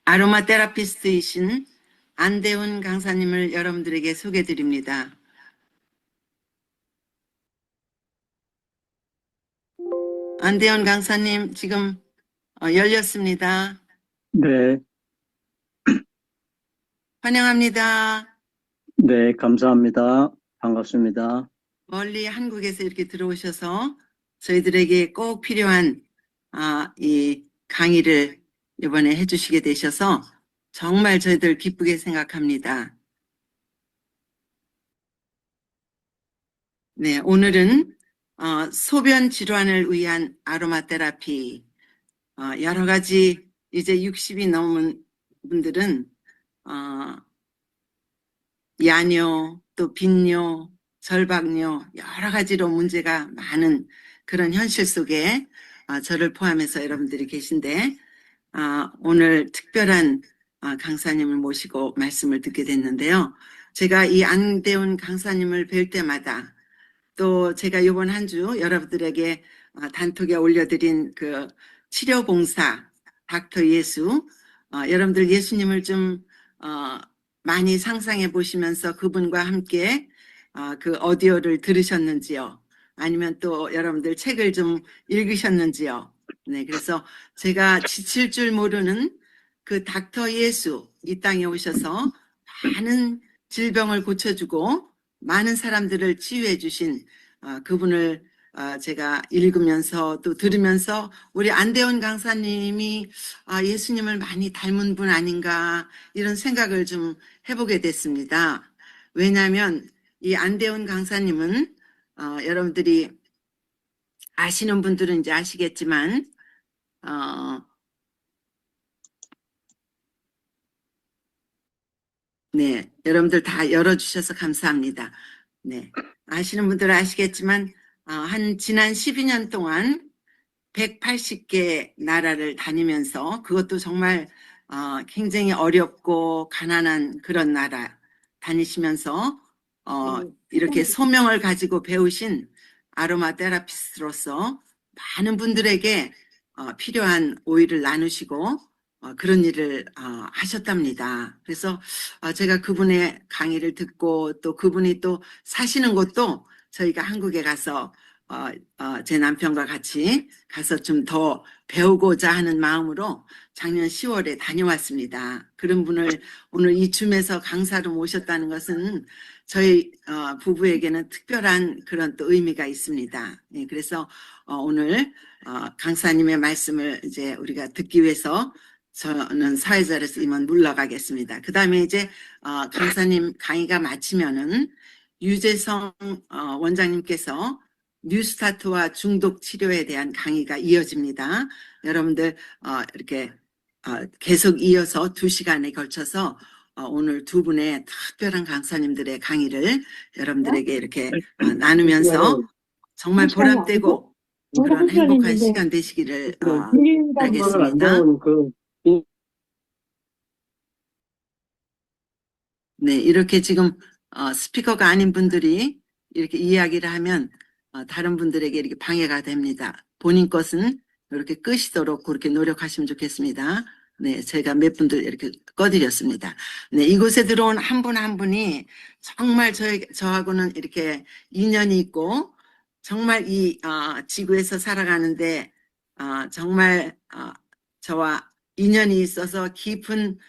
아로마 테라피스트이신 안대훈 강사님을 여러분들에게 소개드립니다. 안대훈 강사님 지금 열렸습니다. 네, 환영합니다. 네, 감사합니다. 반갑습니다. 멀리 한국에서 이렇게 들어오셔서 저희들에게 꼭 필요한 이 강의를 이번에 해주시게 되셔서 정말 저희들 기쁘게 생각합니다. 네, 오늘은 소변 질환을 위한 아로마 테라피, 여러 가지 이제 60이 넘은 분들은 야뇨, 또 빈뇨, 절박뇨 여러 가지로 문제가 많은 그런 현실 속에 저를 포함해서 여러분들이 계신데 오늘 특별한 강사님을 모시고 말씀을 듣게 됐는데요. 제가 이 안대훈 강사님을 뵐 때마다 또 제가 이번 한 주 여러분들에게 단톡에 올려드린 그 치료봉사 닥터 예수, 여러분들 예수님을 좀 많이 상상해 보시면서 그분과 함께 그 오디오를 들으셨는지요? 아니면 또 여러분들 책을 좀 읽으셨는지요? 네, 그래서 제가 지칠 줄 모르는 그 닥터 예수 이 땅에 오셔서 많은 질병을 고쳐주고 많은 사람들을 치유해 주신 그분을 제가 읽으면서 또 들으면서 우리 안대원 강사님이 예수님을 많이 닮은 분 아닌가 이런 생각을 좀 해보게 됐습니다. 왜냐하면 이 안대원 강사님은 여러분들이 아시는 분들은 이제 아시겠지만 네, 여러분들 다 열어주셔서 감사합니다. 네, 아시는 분들은 아시겠지만 한 지난 12년 동안 180개 나라를 다니면서 그것도 정말 굉장히 어렵고 가난한 그런 나라 다니시면서 이렇게 소명을 가지고 배우신 아로마 테라피스트로서 많은 분들에게 필요한 오일을 나누시고 그런 일을 하셨답니다. 그래서 제가 그분의 강의를 듣고 또 그분이 또 사시는 곳도 저희가 한국에 가서 제 남편과 같이 가서 좀 더 배우고자 하는 마음으로 작년 10월에 다녀왔습니다. 그런 분을 오늘 이쯤에서 강사로 모셨다는 것은 저희 부부에게는 특별한 그런 또 의미가 있습니다. 네, 그래서 오늘 강사님의 말씀을 이제 우리가 듣기 위해서 저는 사회자로서 이만 물러가겠습니다. 그 다음에 이제 강사님 강의가 마치면은 유재성 원장님께서 뉴스타트와 중독 치료에 대한 강의가 이어집니다. 여러분들 이렇게 계속 이어서 2시간에 걸쳐서 오늘 두 분의 특별한 강사님들의 강의를 여러분들에게 이렇게 나누면서 정말 보람되고 그런 행복한 시간 되시기를 바라겠습니다. 네, 이렇게 지금 스피커가 아닌 분들이 이렇게 이야기를 하면 다른 분들에게 이렇게 방해가 됩니다. 본인 것은 이렇게 끄시도록 그렇게 노력하시면 좋겠습니다. 네, 제가 몇 분들 이렇게 꺼드렸습니다. 네, 이곳에 들어온 한 분 한 분이 정말 저하고는 이렇게 인연이 있고 정말 이 지구에서 살아가는데 정말 저와 인연이 있어서 깊은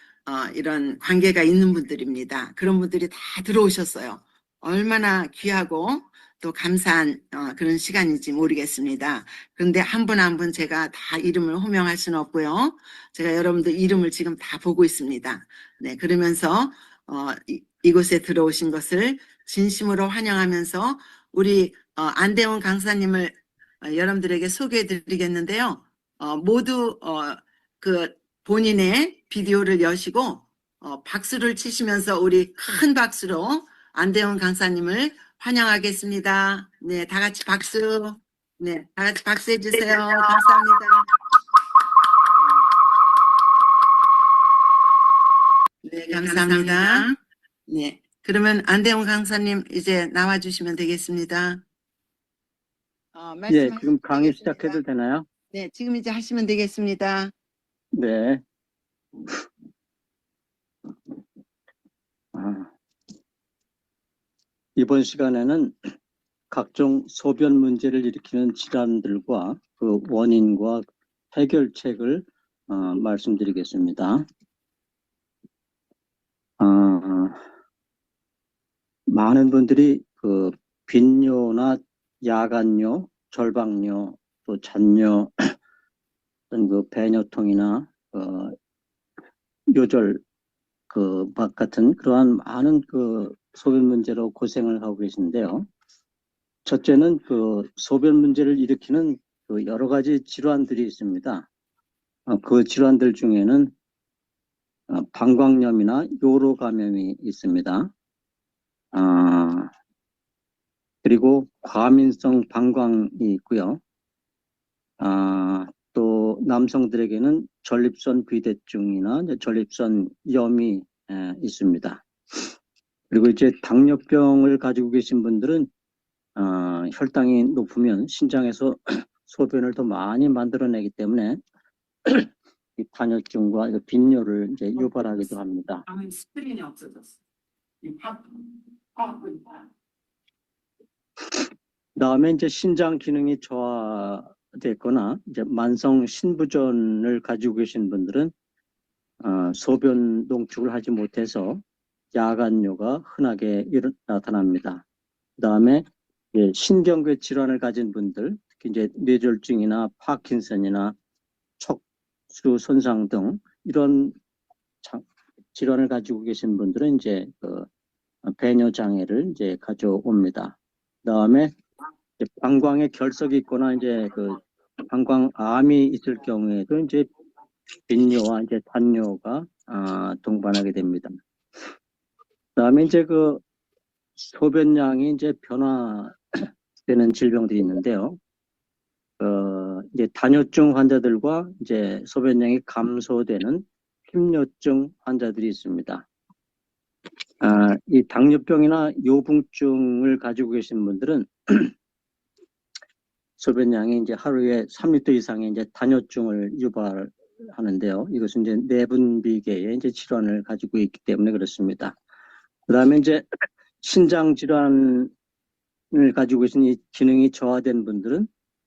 이런 관계가 있는 분들입니다. 그런 분들이 다 들어오셨어요. 얼마나 귀하고 또 감사한 그런 시간인지 모르겠습니다. 그런데 한 분 한 분 제가 다 이름을 호명할 수는 없고요. 제가 여러분들 이름을 지금 다 보고 있습니다. 네, 그러면서 이곳에 들어오신 것을 진심으로 환영하면서 우리 안대원 강사님을 여러분들에게 소개해 드리겠는데요. 모두 그 본인의 비디오를 여시고 박수를 치시면서 우리 큰 박수로 안대원 강사님을 환영하겠습니다. 네, 다 같이 박수. 네, 다 같이 박수해 주세요. 감사합니다. 네, 감사합니다. 네, 그러면 안대원 강사님 이제 나와 주시면 되겠습니다. 예, 지금 강의 시작해도 되나요? 네, 지금 이제 하시면 되겠습니다. 네. 이번 시간에는 각종 소변 문제를 일으키는 질환들과 그 원인과 해결책을 말씀드리겠습니다. 많은 분들이 그 빈뇨나 야간뇨, 절박뇨, 또 잔뇨, 어떤 그 배뇨통이나 요절 막 같은 그러한 많은 그 소변 문제로 고생을 하고 계신데요. 첫째는 그 소변 문제를 일으키는 그 여러 가지 질환들이 있습니다. 그 질환들 중에는 방광염이나 요로 감염이 있습니다. 그리고 과민성 방광이 있고요. 또 남성들에게는 전립선 비대증이나 전립선염이 있습니다. 그리고 이제 당뇨병을 가지고 계신 분들은 혈당이 높으면 신장에서 소변을 더 많이 만들어내기 때문에 이 단혈증과 빈뇨를 이제 유발하기도 합니다. 스크린이 없어졌어. 그다음에 이제 신장 기능이 저하됐거나 이제 만성 신부전을 가지고 계신 분들은 소변 농축을 하지 못해서 야간뇨가 흔하게 나타납니다. 그다음에 신경계 질환을 가진 분들, 특히 이제 뇌졸중이나 파킨슨이나 척수 손상 등 이런 질환을 가지고 계신 분들은 이제 그 배뇨 장애를 이제 가져옵니다. 그다음에 방광에 결석이 있거나 이제 그 방광암이 있을 경우에도 이제 빈뇨와 이제 단뇨가 동반하게 됩니다. 그다음에 이제 그 소변량이 이제 변화되는 질병들이 있는데요. 이제 단뇨증 환자들과 이제 소변량이 감소되는 흰뇨증 환자들이 있습니다. 이 당뇨병이나 요붕증을 가지고 계신 분들은 소변량이 이제 하루에 3리터 이상의 이제 단뇨증을 유발하는데요. 이것은 이제 내분비계의 이제 질환을 가지고 있기 때문에 그렇습니다. 그다음에 이제 신장 질환을 가지고 계신 이 기능이 저하된 분들은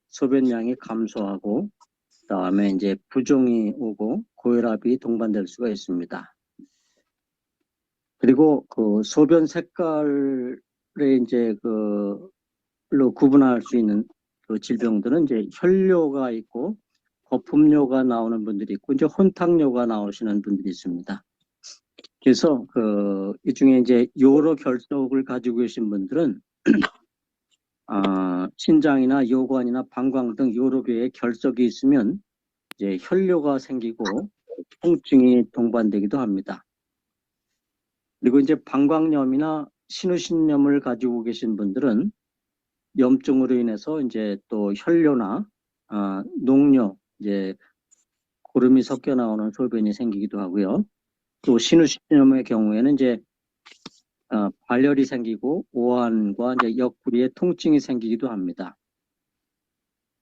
소변량이 감소하고 그다음에 이제 부종이 오고 고혈압이 동반될 수가 있습니다. 그리고 그 소변 색깔을 이제 그로 구분할 수 있는 그 질병들은 이제 혈뇨가 있고 거품뇨가 나오는 분들이 있고 이제 혼탁뇨가 나오시는 분들이 있습니다. 그래서 이 중에 이제 요로 결석을 가지고 계신 분들은 신장이나 요관이나 방광 등 요로계에 결석이 있으면 이제 혈뇨가 생기고 통증이 동반되기도 합니다. 그리고 이제 방광염이나 신우신염을 가지고 계신 분들은 염증으로 인해서 이제 또 혈뇨나 녹뇨, 이제 고름이 섞여 나오는 소변이 생기기도 하고요. 또 신우신염의 경우에는 이제 발열이 생기고 오한과 이제 옆구리에 통증이 생기기도 합니다.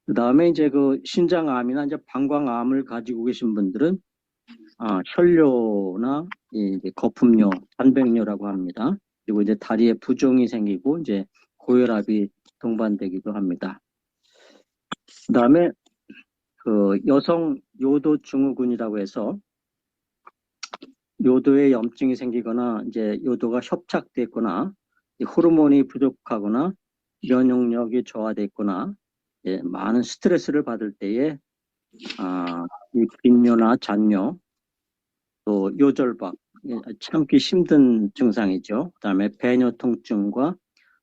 그 다음에 이제 그 신장암이나 이제 방광암을 가지고 계신 분들은 혈뇨나 이제 거품뇨, 단백뇨라고 합니다. 그리고 이제 다리에 부종이 생기고 이제 고혈압이 동반되기도 합니다. 그 다음에 그 여성 요도 증후군이라고 해서 요도에 염증이 생기거나 이제 요도가 협착됐거나 호르몬이 부족하거나 면역력이 저하됐거나 많은 스트레스를 받을 때에 이 빈뇨나 잔뇨 또 요절박 참기 힘든 증상이죠. 그다음에 배뇨 통증과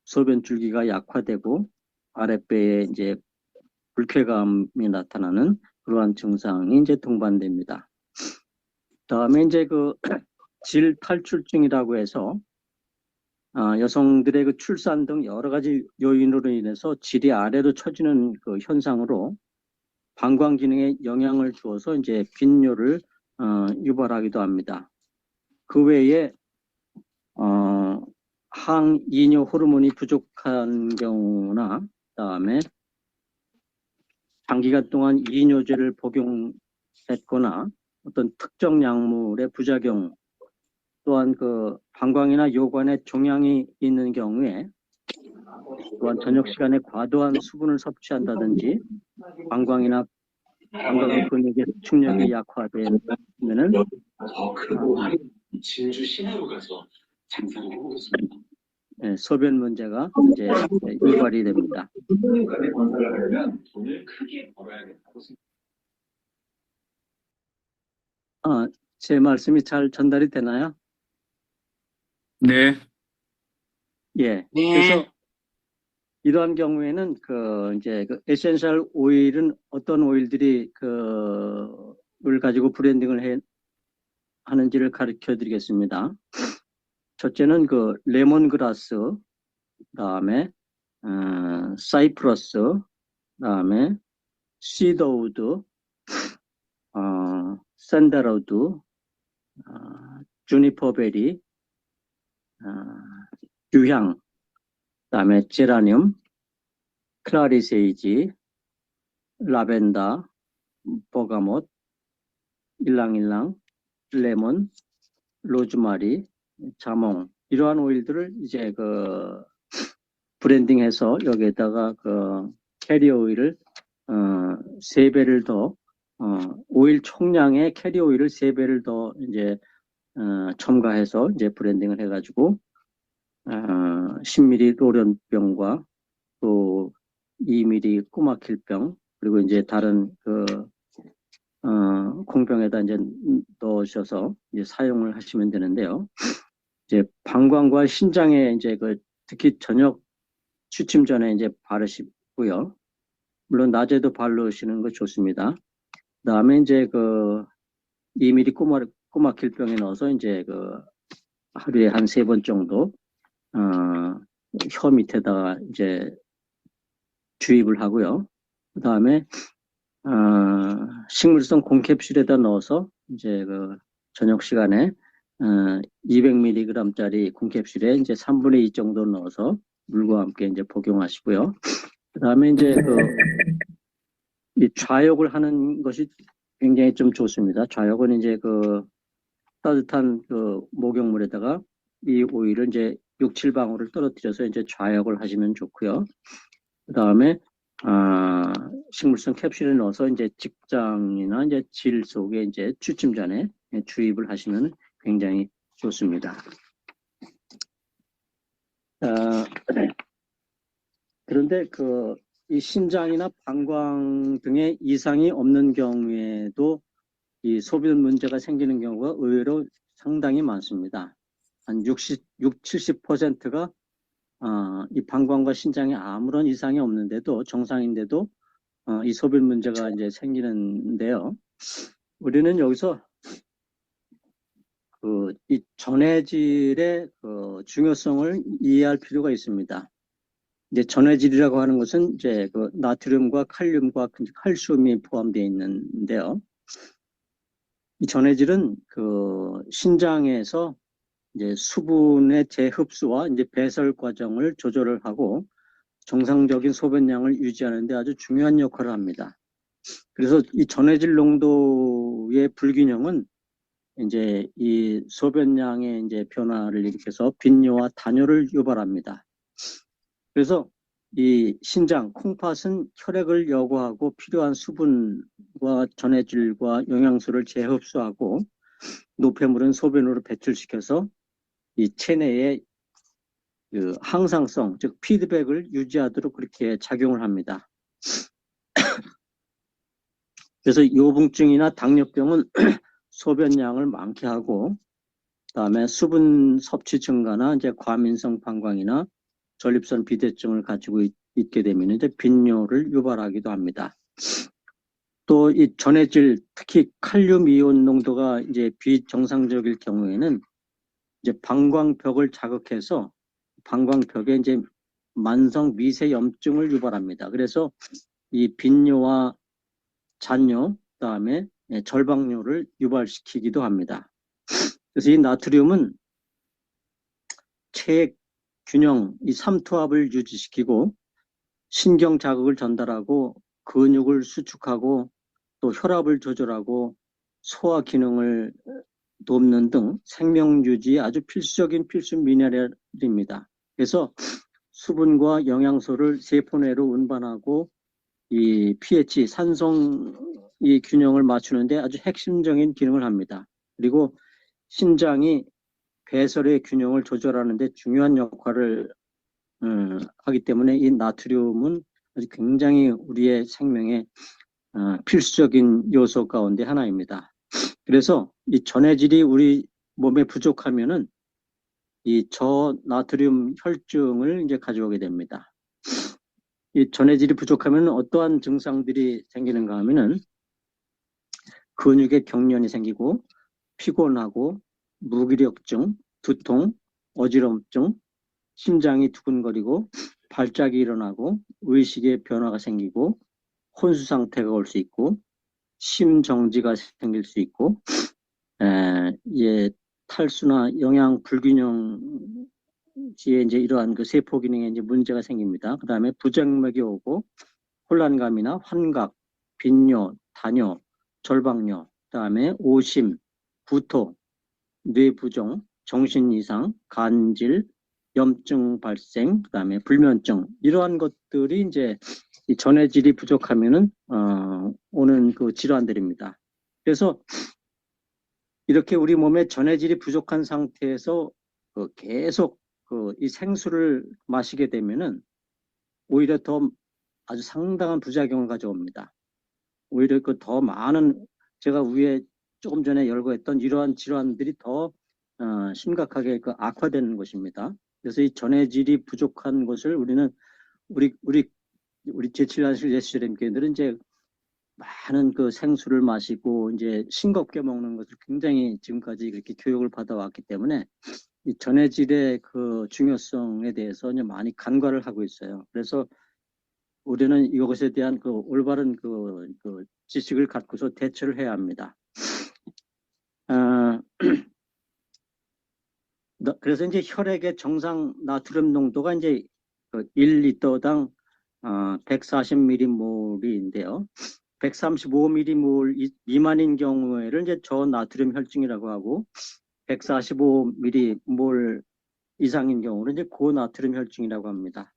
소변 줄기가 약화되고 아랫배에 이제 불쾌감이 나타나는 그러한 증상이 이제 동반됩니다. 그다음에 이제 그 질 탈출증이라고 해서 여성들의 그 출산 등 여러 가지 요인으로 인해서 질이 아래로 처지는 그 현상으로 방광 기능에 영향을 주어서 이제 빈뇨를 유발하기도 합니다. 그 외에 항이뇨 호르몬이 부족한 경우나 그다음에 장기간 동안 이뇨제를 복용했거나 어떤 특정 약물의 부작용 또한 그 방광이나 요관에 종양이 있는 경우에 또한 저녁 시간에 과도한 수분을 섭취한다든지 방광이나 방광 근육의 수축력이 약화되면은 진주 시내로 가서 장사를 하고 있습니다. 소변 문제가 이제 유발이 됩니다. 돈을 크게 벌어야겠다고 생각합니다. 제 말씀이 잘 전달이 되나요? 네, 예. 그래서 이러한 경우에는 이제 에센셜 오일은 어떤 오일들이 을 가지고 브랜딩을 하는지를 가르쳐 드리겠습니다. 첫째는 레몬그라스, 그다음에 사이프러스, 그다음에 시더우드, 샌달우드, 주니퍼베리, 유향, 그다음에 제라늄, 클라리세이지, 라벤더, 버가못, 일랑일랑, 레몬, 로즈마리, 자몽 이러한 오일들을 이제 브랜딩해서 여기에다가 캐리어 오일을 3배를 더 오일 총량의 캐리어 오일을 3배를 더 이제 첨가해서 이제 브랜딩을 해가지고 10ml 로련병과 또 2ml 꼬마킬병 그리고 이제 다른 공병에다 이제 넣으셔서 이제 사용을 하시면 되는데요. 이제 방광과 신장에 이제 특히 저녁 취침 전에 이제 바르시고요. 물론 낮에도 바르시는 거 좋습니다. 그다음에 이제 2ml 꼬마킬병에 넣어서 이제 하루에 한 3번 정도 혀 밑에다가 이제 주입을 하고요. 그다음에 식물성 공캡슐에다 넣어서 이제 저녁 시간에 200mg짜리 공캡슐에 이제 3분의 2 정도 넣어서 물과 함께 이제 복용하시고요. 그다음에 이제 이 좌욕을 하는 것이 굉장히 좀 좋습니다. 좌욕은 이제 따뜻한 목욕물에다가 이 오일을 이제 6, 7방울을 떨어뜨려서 이제 좌욕을 하시면 좋고요. 그다음에 식물성 캡슐에 넣어서 이제 직장이나 이제 질 속에 이제 취침 전에 주입을 하시면 굉장히 좋습니다. 그런데 이 신장이나 방광 등의 이상이 없는 경우에도 이 소변 문제가 생기는 경우가 의외로 상당히 많습니다. 한 70%가 이 방광과 신장에 아무런 이상이 없는데도 정상인데도 이 소변 문제가 이제 생기는데요. 우리는 여기서 이 전해질의 중요성을 이해할 필요가 있습니다. 이제 전해질이라고 하는 것은 이제 나트륨과 칼륨과 칼슘이 포함되어 있는데요. 이 전해질은 신장에서 이제 수분의 재흡수와 이제 배설 과정을 조절을 하고 정상적인 소변량을 유지하는 데 아주 중요한 역할을 합니다. 그래서 이 전해질 농도의 불균형은 이제 이 소변량의 이제 변화를 일으켜서 빈뇨와 단뇨를 유발합니다. 그래서 이 신장, 콩팥은 혈액을 여과하고 필요한 수분과 전해질과 영양소를 재흡수하고 노폐물은 소변으로 배출시켜서 이 체내의 항상성, 즉 피드백을 유지하도록 그렇게 작용을 합니다. 그래서 요붕증이나 당뇨병은 소변량을 많게 하고, 그다음에 수분 섭취 증가나 이제 과민성 방광이나 전립선 비대증을 가지고 있게 되면 이제 빈뇨를 유발하기도 합니다. 또 이 전해질, 특히 칼륨 이온 농도가 이제 비정상적일 경우에는 이제 방광벽을 자극해서 방광벽에 이제 만성 미세염증을 유발합니다. 그래서 이 빈뇨와 잔뇨, 그다음에 절박뇨를 유발시키기도 합니다. 그래서 이 나트륨은 체액 균형, 이 삼투압을 유지시키고 신경 자극을 전달하고 근육을 수축하고 또 혈압을 조절하고 소화 기능을 돕는 등 생명 유지에 아주 필수적인 필수 미네랄입니다. 그래서 수분과 영양소를 세포 내로 운반하고 이 pH 산성 이 균형을 맞추는데 아주 핵심적인 기능을 합니다. 그리고 신장이 배설의 균형을 조절하는 데 중요한 역할을 하기 때문에 이 나트륨은 아주 굉장히 우리의 생명의 필수적인 요소 가운데 하나입니다. 그래서 이 전해질이 우리 몸에 부족하면은 이 저나트륨 혈증을 이제 가져오게 됩니다. 이 전해질이 부족하면 어떠한 증상들이 생기는가 하면은 근육의 경련이 생기고 피곤하고 무기력증, 두통, 어지럼증, 심장이 두근거리고 발작이 일어나고 의식의 변화가 생기고 혼수 상태가 올 수 있고 심정지가 생길 수 있고 탈수나 영양 불균형 시에 이제 이러한 그 세포 기능에 이제 문제가 생깁니다. 그 다음에 부정맥이 오고 혼란감이나 환각, 빈뇨, 다뇨, 절박뇨, 그 다음에 오심, 구토, 뇌부종, 정신 이상, 간질, 염증 발생, 그 다음에 불면증 이러한 것들이 이제 이 전해질이 부족하면은 오는 그 질환들입니다. 그래서 이렇게 우리 몸에 전해질이 부족한 상태에서 계속 이 생수를 마시게 되면은 오히려 더 아주 상당한 부작용을 가져옵니다. 오히려 그 더 많은 제가 위에 조금 전에 열거했던 이러한 질환들이 더 심각하게 악화되는 것입니다. 그래서 이 전해질이 부족한 것을 우리는 우리 제7야식 예수님께들은 이제 많은 그 생수를 마시고 이제 싱겁게 먹는 것을 굉장히 지금까지 이렇게 교육을 받아왔기 때문에 이 전해질의 그 중요성에 대해서 이제 많이 간과를 하고 있어요. 그래서 우리는 이것에 대한 그 올바른 그 지식을 갖고서 대처를 해야 합니다. 그래서 이제 혈액의 정상 나트륨 농도가 이제 1리터당 140mm몰인데요. 135ml 미만인 경우에를 이제 저나트륨 혈증이라고 하고 145ml 이상인 경우는 이제 고나트륨 혈증이라고 합니다.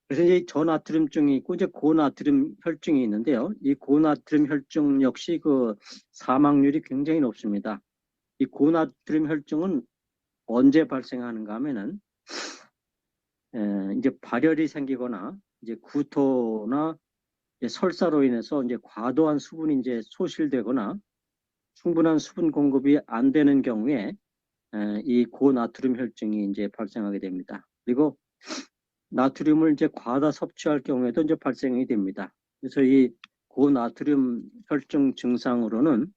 그래서 이제 저나트륨증이 있고 이제 고나트륨 혈증이 있는데요. 이 고나트륨 혈증 역시 그 사망률이 굉장히 높습니다. 이 고나트륨 혈증은 언제 발생하는가 하면은 이제 발열이 생기거나 이제 구토나 설사로 인해서 이제 과도한 수분이 이제 소실되거나 충분한 수분 공급이 안 되는 경우에 이 고나트륨 혈증이 이제 발생하게 됩니다. 그리고 나트륨을 이제 과다 섭취할 경우에도 이제 발생이 됩니다. 그래서 이 고나트륨 혈증 증상으로는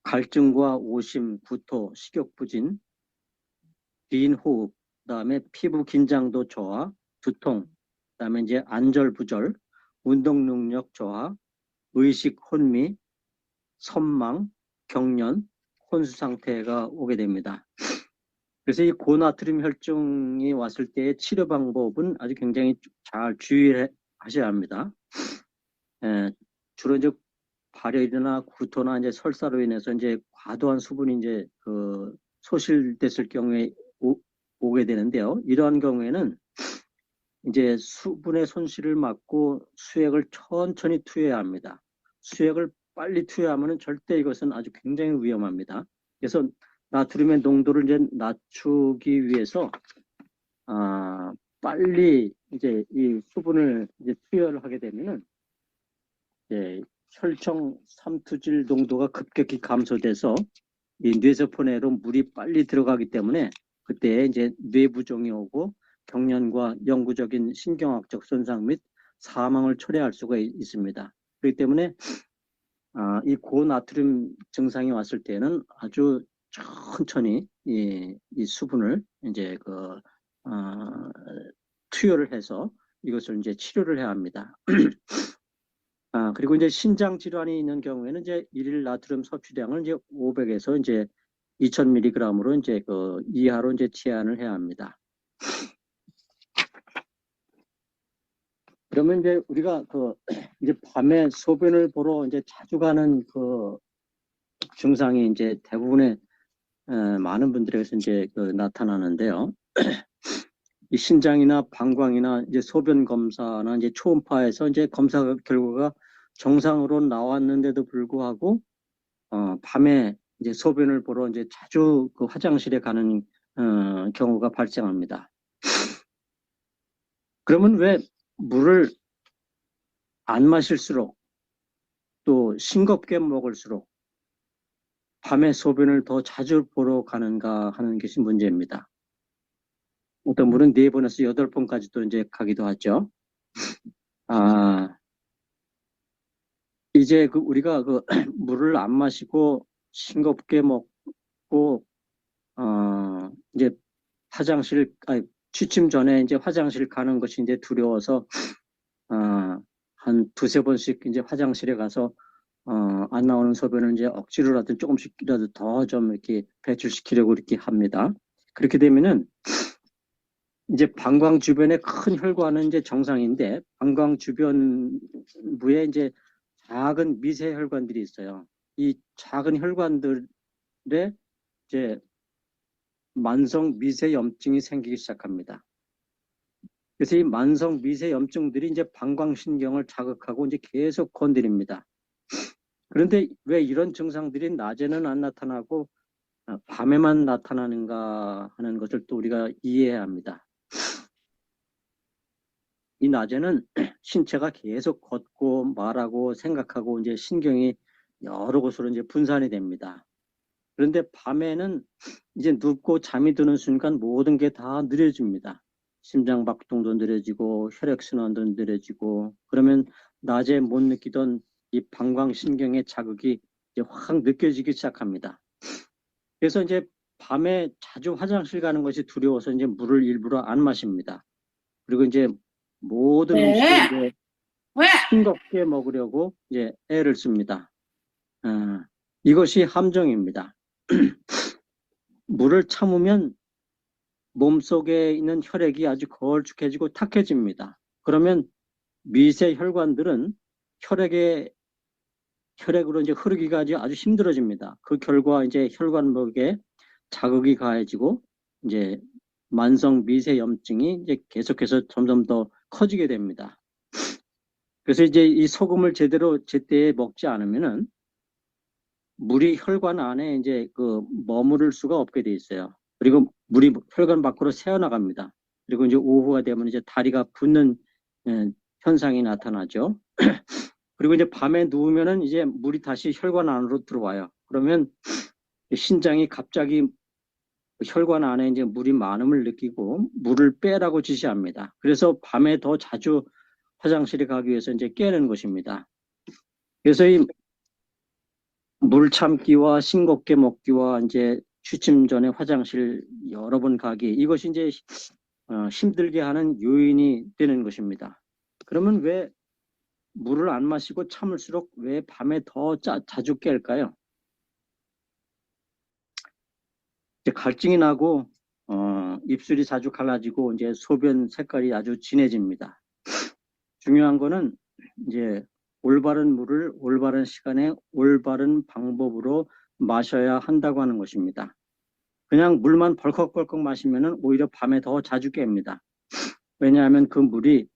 갈증과 오심, 구토, 식욕부진, 긴 호흡, 그다음에 피부 긴장도 저하, 두통, 그다음에 이제 안절부절, 운동 능력 저하, 의식 혼미, 선망, 경련, 혼수 상태가 오게 됩니다. 그래서 이 고나트륨 혈증이 왔을 때의 치료 방법은 아주 굉장히 잘 주의하셔야 합니다. 주로 이제 발열이나 구토나 이제 설사로 인해서 이제 과도한 수분이 이제 소실됐을 경우에 오게 되는데요. 이러한 경우에는 이제 수분의 손실을 막고 수액을 천천히 투여해야 합니다. 수액을 빨리 투여하면 절대 이것은 아주 굉장히 위험합니다. 그래서 나트륨의 농도를 이제 낮추기 위해서 빨리 이제 이 수분을 이제 투여를 하게 되면은 이제 혈청 삼투질 농도가 급격히 감소돼서 이 뇌세포 내로 물이 빨리 들어가기 때문에 그때 이제 뇌부종이 오고 경련과 영구적인 신경학적 손상 및 사망을 초래할 수가 있습니다. 그렇기 때문에 이 고나트륨 증상이 왔을 때는 아주 천천히 이 수분을 이제 투여를 해서 이것을 이제 치료를 해야 합니다. 그리고 이제 신장 질환이 있는 경우에는 이제 일일 나트륨 섭취량을 이제 500에서 이제 2000mg으로 이제 이하로 이제 제한을 해야 합니다. 그러면 이제 우리가 이제 밤에 소변을 보러 이제 자주 가는 증상이 이제 대부분의 많은 분들에게서 이제 나타나는데요. 이 신장이나 방광이나 이제 소변 검사나 이제 초음파에서 이제 검사 결과가 정상으로 나왔는데도 불구하고 밤에 이제 소변을 보러 이제 자주 화장실에 가는 경우가 발생합니다. 그러면 왜 물을 안 마실수록 또 싱겁게 먹을수록 밤에 소변을 더 자주 보러 가는가 하는 것이 문제입니다. 어떤 분은 4번에서 8번까지도 이제 가기도 하죠. 이제 우리가 물을 안 마시고 싱겁게 먹고, 이제 취침 전에 이제 화장실 가는 것이 이제 두려워서, 한 2-3번씩 이제 화장실에 가서, 안 나오는 소변을 이제 억지로라도 조금씩이라도 더 좀 이렇게 배출시키려고 이렇게 합니다. 그렇게 되면은, 이제 방광 주변에 큰 혈관은 이제 정상인데, 방광 주변부에 이제 작은 미세 혈관들이 있어요. 이 작은 혈관들에 이제 만성 미세염증이 생기기 시작합니다. 그래서 이 만성 미세염증들이 이제 방광신경을 자극하고 이제 계속 건드립니다. 그런데 왜 이런 증상들이 낮에는 안 나타나고 밤에만 나타나는가 하는 것을 또 우리가 이해해야 합니다. 이 낮에는 신체가 계속 걷고 말하고 생각하고 이제 신경이 여러 곳으로 이제 분산이 됩니다. 그런데 밤에는 이제 눕고 잠이 드는 순간 모든 게 다 느려집니다. 심장 박동도 느려지고 혈액순환도 느려지고, 그러면 낮에 못 느끼던 이 방광신경의 자극이 이제 확 느껴지기 시작합니다. 그래서 이제 밤에 자주 화장실 가는 것이 두려워서 이제 물을 일부러 안 마십니다. 그리고 이제 모든 음식을 이제 싱겁게 먹으려고 이제 애를 씁니다. 이것이 함정입니다. 물을 참으면 몸속에 있는 혈액이 아주 걸쭉해지고 탁해집니다. 그러면 미세 혈관들은 혈액으로 이제 흐르기가 아주 힘들어집니다. 그 결과 이제 혈관벽에 자극이 가해지고 이제 만성 미세염증이 이제 계속해서 점점 더 커지게 됩니다. 그래서 이제 이 소금을 제때에 먹지 않으면은 물이 혈관 안에 이제 머무를 수가 없게 돼 있어요. 그리고 물이 혈관 밖으로 새어나갑니다. 그리고 이제 오후가 되면 이제 다리가 붓는 현상이 나타나죠. 그리고 이제 밤에 누우면은 이제 물이 다시 혈관 안으로 들어와요. 그러면 신장이 갑자기 혈관 안에 이제 물이 많음을 느끼고 물을 빼라고 지시합니다. 그래서 밤에 더 자주 화장실에 가기 위해서 이제 깨는 것입니다. 그래서 이 물 참기와 싱겁게 먹기와 이제 취침 전에 화장실 여러 번 가기, 이것이 이제 힘들게 하는 요인이 되는 것입니다. 그러면 왜 물을 안 마시고 참을수록 왜 밤에 더 자주 깰까요? 이제 갈증이 나고 입술이 자주 갈라지고 이제 소변 색깔이 아주 진해집니다. 중요한 거는 이제 올바른 물을 올바른 시간에 올바른 방법으로 마셔야 한다고 하는 것입니다. 그냥 물만 벌컥벌컥 마시면은 오히려 밤에 더 자주 깹니다. 왜냐하면 그 물이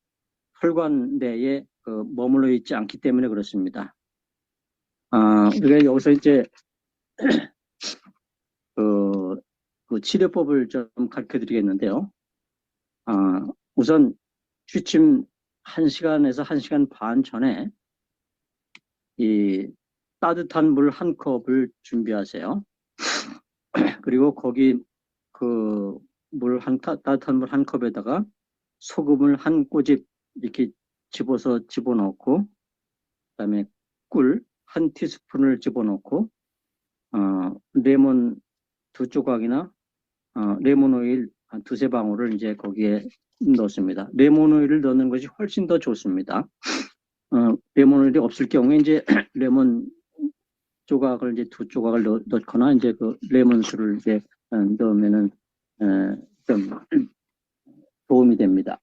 혈관 내에 머물러 있지 않기 때문에 그렇습니다. 우리가 여기서 이제 그 치료법을 좀 가르쳐 드리겠는데요. 우선 취침 1시간에서 1시간 반 전에 이 따뜻한 물 1컵을 준비하세요. 그리고 거기 따뜻한 물 1컵에다가 소금을 1꼬집 이렇게 집어넣고, 그다음에 꿀 1티스푼을 집어넣고, 레몬 2조각이나 레몬 오일 한 2-3방울을 이제 거기에 넣습니다. 레몬 오일을 넣는 것이 훨씬 더 좋습니다. 레몬 오일이 없을 경우에 이제 레몬 조각을 이제 2조각을 넣거나 이제 그 레몬수를 이제 넣으면은 좀 도움이 됩니다.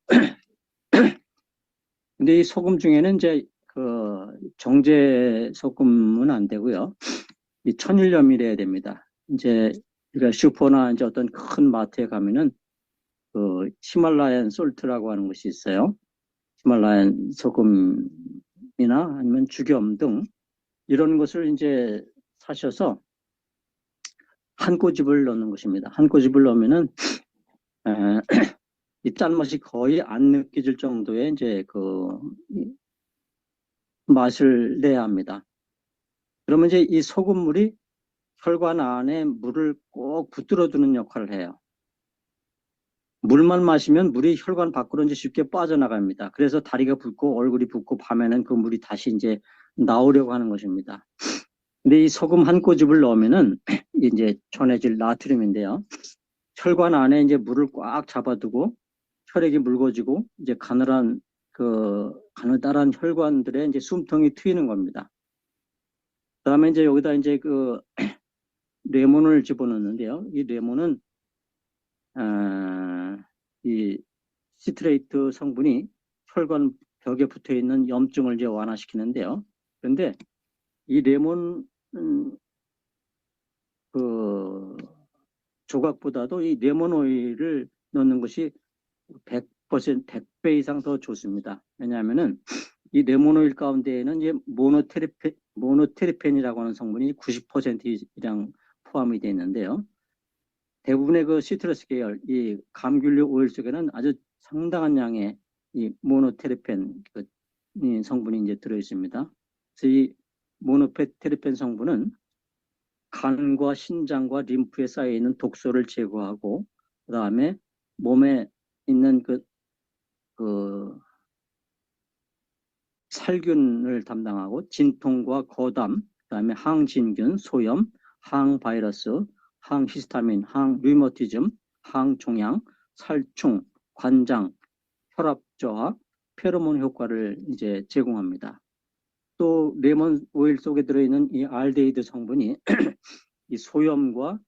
근데 이 소금 중에는 이제 그 정제 소금은 안 되고요. 이 천일염이래야 됩니다. 이제 우리가 슈퍼나 이제 어떤 큰 마트에 가면은 그 히말라얀 솔트라고 하는 것이 있어요. 히말라얀 소금이나 아니면 죽염 등 이런 것을 이제 사셔서 한 꼬집을 넣는 것입니다. 한 꼬집을 넣으면은 이 짠맛이 거의 안 느껴질 정도의 이제 그 맛을 내야 합니다. 그러면 이제 이 소금물이 혈관 안에 물을 꼭 붙들어두는 역할을 해요. 물만 마시면 물이 혈관 밖으로 이제 쉽게 빠져나갑니다. 그래서 다리가 붓고 얼굴이 붓고 밤에는 그 물이 다시 이제 나오려고 하는 것입니다. 근데 이 소금 한 꼬집을 넣으면은 이제 전해질 나트륨인데요. 혈관 안에 이제 물을 꽉 잡아두고 혈액이 묽어지고 이제 가느다란 혈관들에 이제 숨통이 트이는 겁니다. 그다음에 이제 여기다 이제 그 레몬을 집어넣는데요. 이 레몬은 이 시트레이트 성분이 혈관 벽에 붙어 있는 염증을 이제 완화시키는데요. 그런데 이 레몬 그 조각보다도 이 레몬 오일을 넣는 것이 100%, 100배 이상 더 좋습니다. 왜냐하면은 이 레몬 오일 가운데에는 이제 모노테리펜이라고 하는 성분이 90% 이상 포함이 되어 있는데요. 대부분의 그 시트러스 계열, 이 감귤류 오일 속에는 아주 상당한 양의 이 모노테리펜 이 성분이 이제 들어 있습니다. 그래서 이 모노테리펜 성분은 간과 신장과 림프에 쌓여 있는 독소를 제거하고, 그 다음에 몸에 있는 살균을 담당하고, 진통과 거담, 그 다음에 항진균, 소염, 항바이러스, 항히스타민, 항류머티즘, 항종양, 살충, 관장, 혈압 저하, 페로몬 효과를 이제 제공합니다. 또 레몬 오일 속에 들어있는 이 알데히드 성분이 이 소염과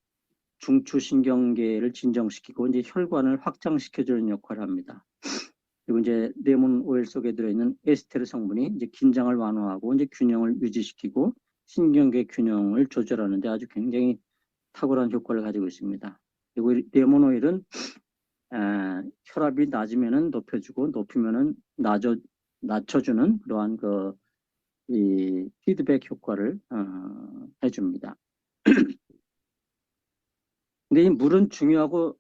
중추신경계를 진정시키고 이제 혈관을 확장시켜주는 역할을 합니다. 그리고 이제 레몬 오일 속에 들어있는 에스테르 성분이 이제 긴장을 완화하고 이제 균형을 유지시키고 신경계 균형을 조절하는 데 아주 굉장히 탁월한 효과를 가지고 있습니다. 그리고 레몬 오일은 혈압이 낮으면은 높여주고 높이면은 낮춰주는 그러한 이 피드백 효과를 해줍니다. 근데 이 물은 중요하고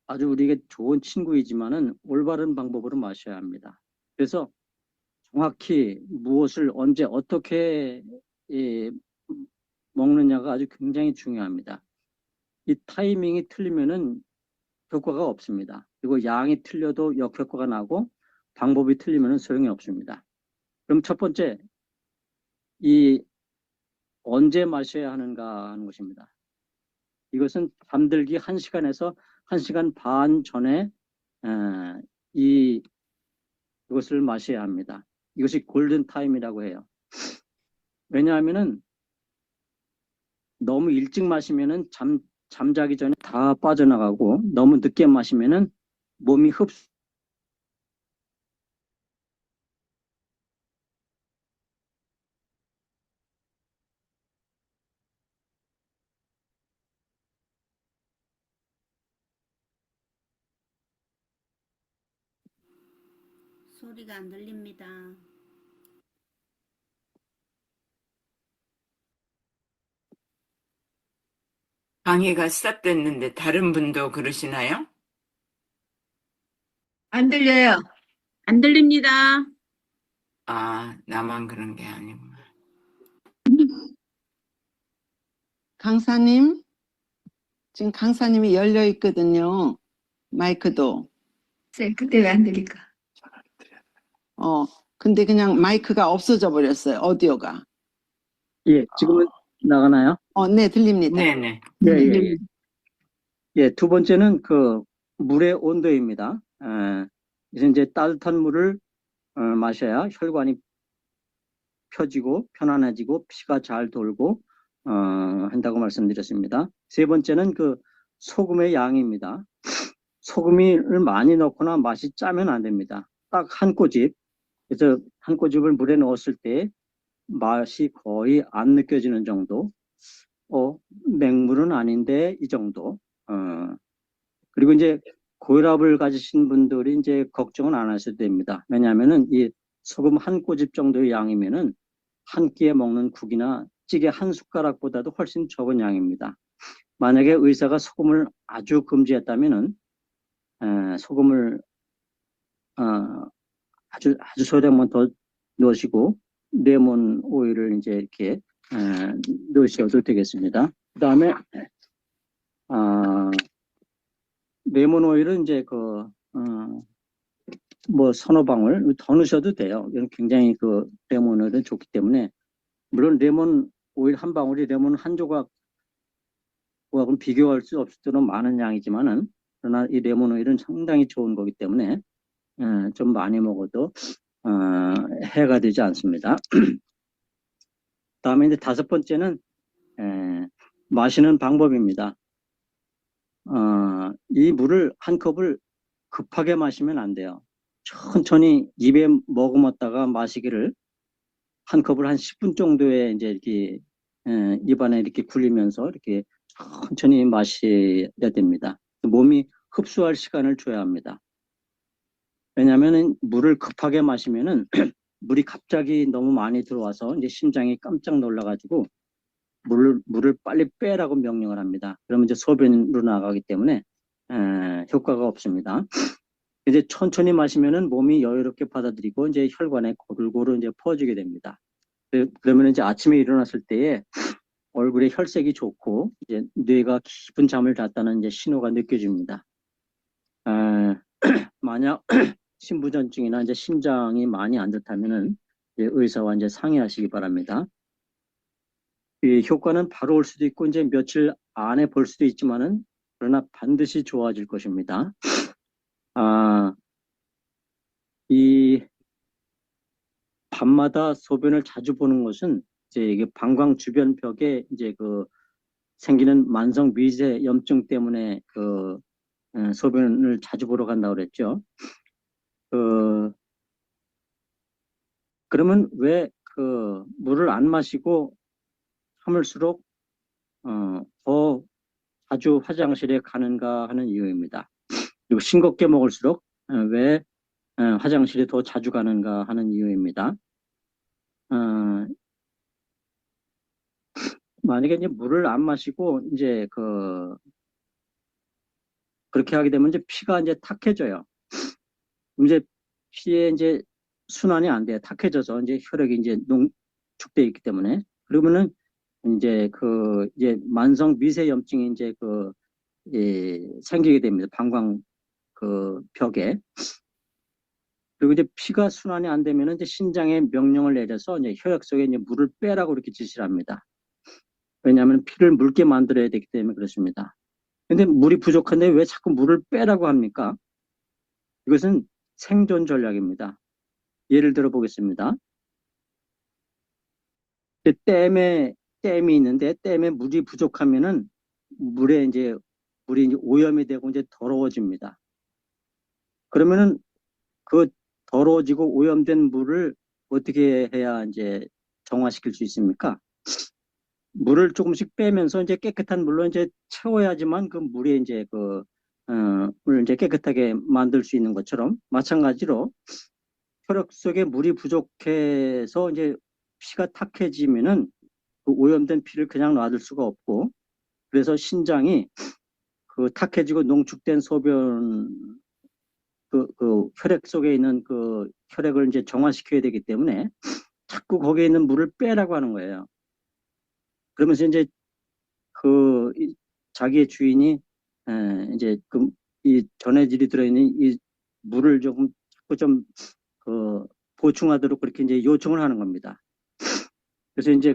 아주 우리에게 좋은 친구이지만은 올바른 방법으로 마셔야 합니다. 그래서 정확히 무엇을 언제 어떻게 먹느냐가 아주 굉장히 중요합니다. 이 타이밍이 틀리면은 효과가 없습니다. 그리고 양이 틀려도 역효과가 나고 방법이 틀리면은 소용이 없습니다. 그럼 첫 번째, 이 언제 마셔야 하는가 하는 것입니다. 이것은 잠들기 1시간에서 1시간 반 전에 이것을 마셔야 합니다. 이것이 골든 타임이라고 해요. 왜냐하면은 너무 일찍 마시면은 잠자기 전에 다 빠져나가고 너무 늦게 마시면은 몸이 소리가 안 들립니다. 방해가 시작됐는데 다른 분도 그러시나요? 안 들려요. 안 들립니다. 아, 나만 그런 게 아니구나. 강사님, 지금 강사님이 열려 있거든요. 마이크도. 쌤, 그때 왜 안 들릴까? 근데 그냥 마이크가 없어져 버렸어요. 오디오가. 예, 지금은 나가나요? 네, 들립니다. 네네. 예, 두 번째는 물의 온도입니다. 그래서 이제 따뜻한 물을 마셔야 혈관이 펴지고 편안해지고 피가 잘 돌고 한다고 말씀드렸습니다. 세 번째는 소금의 양입니다. 소금을 많이 넣거나 맛이 짜면 안 됩니다. 딱 한 꼬집, 그래서 한 꼬집을 물에 넣었을 때 맛이 거의 안 느껴지는 정도. 맹물은 아닌데 이 정도. 그리고 이제 고혈압을 가지신 분들이 이제 걱정은 안 하셔도 됩니다. 왜냐하면은 이 소금 한 꼬집 정도의 양이면은 한 끼에 먹는 국이나 찌개 한 숟가락보다도 훨씬 적은 양입니다. 만약에 의사가 소금을 아주 금지했다면은 소금을 아주 소량만 더 넣으시고 레몬 오일을 이제 이렇게 넣으셔도 되겠습니다. 그 다음에 레몬 오일은 이제 뭐 서너 방울 더 넣으셔도 돼요. 이건 굉장히 레몬 오일은 좋기 때문에 물론 레몬 오일 한 방울이 레몬 한 조각과는 비교할 수 없을 정도로 많은 양이지만은 그러나 이 레몬 오일은 상당히 좋은 거기 때문에 좀 많이 먹어도 해가 되지 않습니다. 다음에 이제 다섯 번째는 마시는 방법입니다. 이 물을 한 컵을 급하게 마시면 안 돼요. 천천히 입에 머금었다가 마시기를 한 컵을 한 10분 정도에 이제 이렇게 입안에 이렇게 굴리면서 이렇게 천천히 마셔야 됩니다. 몸이 흡수할 시간을 줘야 합니다. 왜냐하면 물을 급하게 마시면은 물이 갑자기 너무 많이 들어와서 이제 심장이 깜짝 놀라가지고 물을 빨리 빼라고 명령을 합니다. 그러면 이제 소변으로 나가기 때문에 효과가 없습니다. 이제 천천히 마시면은 몸이 여유롭게 받아들이고 이제 혈관에 고루고루 이제 퍼지게 됩니다. 그러면 이제 아침에 일어났을 때에 얼굴에 혈색이 좋고 이제 뇌가 깊은 잠을 잤다는 이제 신호가 느껴집니다. 만약 심부전증이나 이제 심장이 많이 안 좋다면은 이제 의사와 이제 상의하시기 바랍니다. 이 효과는 바로 올 수도 있고 이제 며칠 안에 볼 수도 있지만은 그러나 반드시 좋아질 것입니다. 이 밤마다 소변을 자주 보는 것은 이제 이게 방광 주변 벽에 이제 생기는 만성 미세 염증 때문에 소변을 자주 보러 간다고 그랬죠. 그러면 왜 물을 안 마시고 참을수록 더 자주 화장실에 가는가 하는 이유입니다. 그리고 싱겁게 먹을수록 왜 화장실에 더 자주 가는가 하는 이유입니다. 만약에 이제 물을 안 마시고 이제 그렇게 하게 되면 이제 피가 이제 탁해져요. 이제 피에 이제 순환이 안 돼요. 탁해져서 이제 혈액이 이제 농축돼 있기 때문에. 그러면은 이제 이제 만성 미세염증이 이제 생기게 됩니다. 방광 벽에. 그리고 이제 피가 순환이 안 되면은 이제 신장에 명령을 내려서 이제 혈액 속에 이제 물을 빼라고 이렇게 지시를 합니다. 왜냐하면 피를 묽게 만들어야 되기 때문에 그렇습니다. 근데 물이 부족한데 왜 자꾸 물을 빼라고 합니까? 이것은 생존 전략입니다. 예를 들어 보겠습니다. 댐이 있는데 댐에 물이 부족하면은 물이 이제 오염이 되고 이제 더러워집니다. 그러면은 그 더러워지고 오염된 물을 어떻게 해야 이제 정화시킬 수 있습니까? 물을 조금씩 빼면서 이제 깨끗한 물로 이제 채워야지만 그 물이 이제 물을 이제 깨끗하게 만들 수 있는 것처럼 마찬가지로 혈액 속에 물이 부족해서 이제 피가 탁해지면은 그 오염된 피를 그냥 놔둘 수가 없고 그래서 신장이 탁해지고 농축된 소변 혈액 속에 있는 혈액을 이제 정화시켜야 되기 때문에 자꾸 거기에 있는 물을 빼라고 하는 거예요. 그러면서 이제 자기의 주인이 이제 이 전해질이 들어있는 이 물을 조금 자꾸 좀 보충하도록 그렇게 이제 요청을 하는 겁니다. 그래서 이제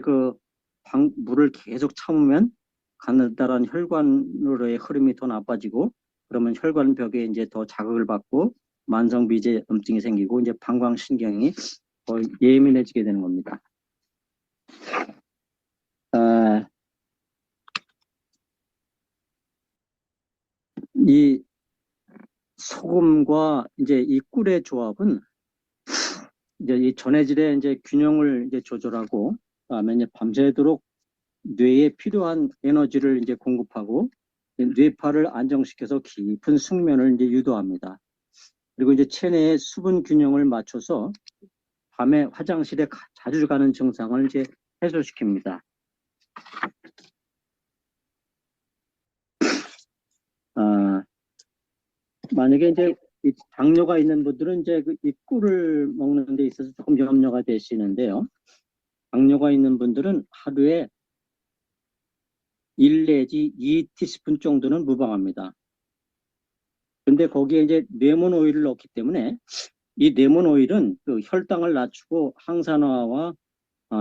물을 계속 참으면 가느다란 혈관으로의 흐름이 더 나빠지고 그러면 혈관벽에 이제 더 자극을 받고 만성 미제염증이 생기고 이제 방광신경이 더 예민해지게 되는 겁니다. 이 소금과 이제 이 꿀의 조합은 이제 이 전해질의 이제 균형을 이제 조절하고, 그다음에 이제 밤새도록 뇌에 필요한 에너지를 이제 공급하고, 뇌파를 안정시켜서 깊은 숙면을 이제 유도합니다. 그리고 이제 체내의 수분 균형을 맞춰서 밤에 화장실에 자주 가는 증상을 이제 해소시킵니다. 만약에 이제 이 당뇨가 있는 분들은 이제 이 꿀을 먹는 데 있어서 조금 염려가 되시는데요. 당뇨가 있는 분들은 하루에 1 내지 2티스푼 정도는 무방합니다. 근데 거기에 이제 레몬 오일을 넣기 때문에 이 레몬 오일은 그 혈당을 낮추고 항산화와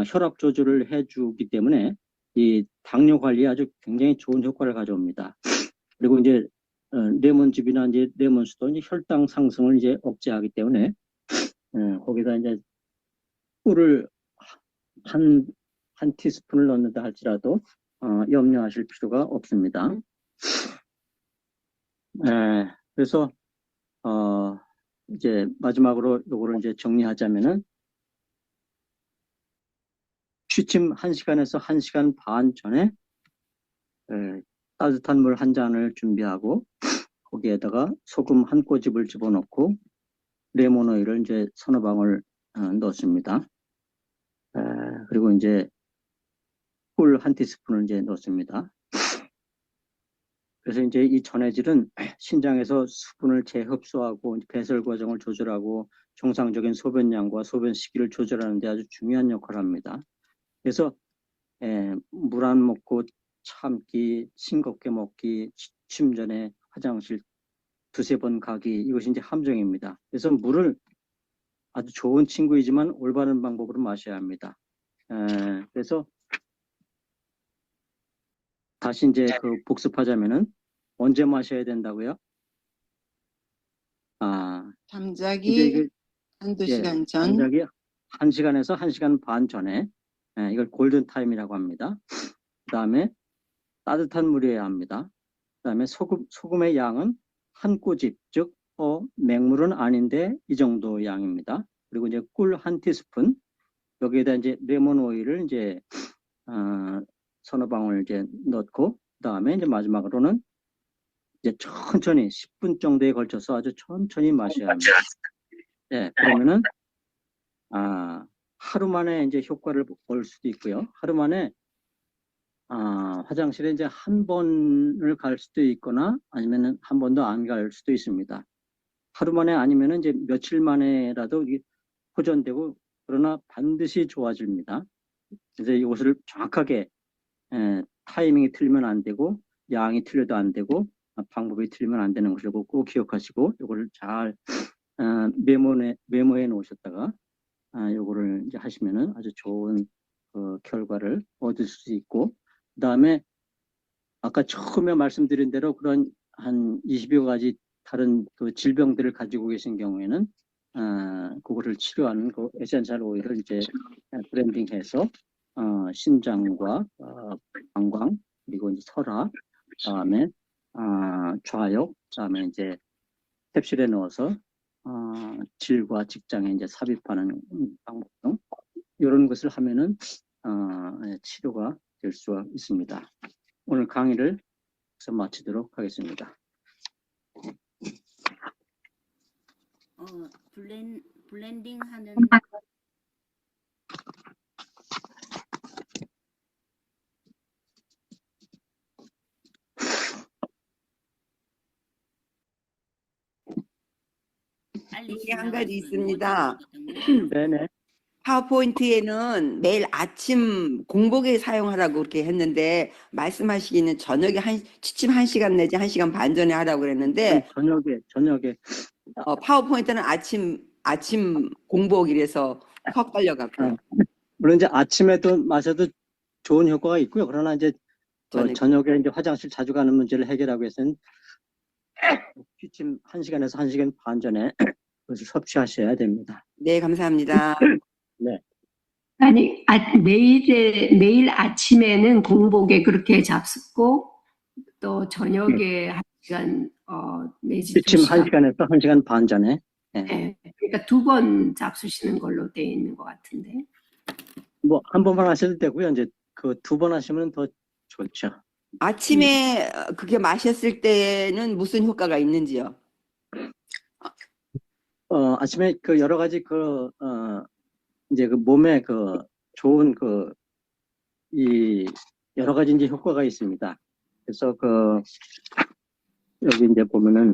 혈압 조절을 해주기 때문에 이 당뇨 관리에 아주 굉장히 좋은 효과를 가져옵니다. 그리고 이제 레몬즙이나 이제 레몬수도 이제 혈당 상승을 이제 억제하기 때문에 거기다 이제 꿀을 한 티스푼을 넣는다 할지라도 염려하실 필요가 없습니다. 그래서 이제 마지막으로 요거를 이제 정리하자면은 취침 1시간에서 1시간 반 전에 따뜻한 물 한 잔을 준비하고 거기에다가 소금 한 꼬집을 집어넣고 레몬 오일을 이제 서너 방울 넣습니다. 그리고 이제 꿀 한 티스푼을 이제 넣습니다. 그래서 이제 이 전해질은 신장에서 수분을 재흡수하고 배설 과정을 조절하고 정상적인 소변량과 소변 시기를 조절하는 데 아주 중요한 역할을 합니다. 그래서 물 안 먹고 참기, 싱겁게 먹기, 취침 전에 화장실 두세 번 가기, 이것이 이제 함정입니다. 그래서 물을 아주 좋은 친구이지만 올바른 방법으로 마셔야 합니다. 그래서 다시 이제 그 복습하자면은 언제 마셔야 된다고요? 이제 잠자기 이게 한두 시간 전. 잠자기 1시간에서 1시간 반 전에 이걸 골든 타임이라고 합니다. 그 다음에 따뜻한 물이어야 합니다. 그 다음에 소금의 양은 한 꼬집, 즉 맹물은 아닌데 이 정도 양입니다. 그리고 이제 꿀 한 티스푼, 여기에다 이제 레몬 오일을 이제 서너 방울 이제 넣고, 그 다음에 이제 마지막으로는 이제 천천히 10분 정도에 걸쳐서 아주 천천히 마셔야 합니다. 그러면은 하루 만에 이제 효과를 볼 수도 있고요. 하루 만에 화장실에 이제 한 번을 갈 수도 있거나 아니면은 한 번도 안 갈 수도 있습니다. 하루 만에 아니면은 이제 며칠 만에라도 이게 호전되고, 그러나 반드시 좋아집니다. 그래서 이것을 정확하게 타이밍이 틀리면 안 되고, 양이 틀려도 안 되고, 방법이 틀리면 안 되는 것을 꼭 기억하시고, 이거를 잘 메모해 놓으셨다가 요거를 이제 하시면은 아주 좋은 결과를 얻을 수 있고, 그 다음에 아까 처음에 말씀드린 대로 그런 한 20여 가지 다른 그 질병들을 가지고 계신 경우에는 그거를 치료하는 그 에센셜 오일을 이제 브랜딩해서 신장과 방광, 그리고 이제 설화, 그다음에 좌욕, 그다음에 이제 캡슐에 넣어서 질과 직장에 이제 삽입하는 방법 등 이런 것을 하면은 치료가 될 수가 있습니다. 오늘 강의를 여기서 마치도록 하겠습니다. 블렌딩 하는 이게 한 가지 있습니다. 네네. 파워포인트에는 매일 아침 공복에 사용하라고 그렇게 했는데 말씀하시기는 저녁에 취침 1시간 내지 1시간 반 전에 하라고 그랬는데 저녁에 파워포인트는 아침 공복이라서 헛갈려갖고요. 물론 이제 아침에도 마셔도 좋은 효과가 있고요. 그러나 이제 저녁에 이제 화장실 자주 가는 문제를 해결하기 위해서는 취침 1시간에서 1시간 반 전에 그것을 섭취하셔야 됩니다. 네, 감사합니다. 네. 아니, 매일 아침에는 공복에 그렇게 잡숫고, 또 저녁에 1시간, 내지 취침 2시간. 1시간에서 1시간 반 전에. 네, 그러니까 2번 잡수시는 걸로 돼 있는 것 같은데. 뭐 한 번만 하셔도 되고요. 이제 그 2번 하시면 더 좋죠. 아침에 그게 마셨을 때는 무슨 효과가 있는지요? 아침에 그 여러 가지 이제 그 몸에 좋은 이 여러 가지 이제 효과가 있습니다. 그래서 여기 이제 보면은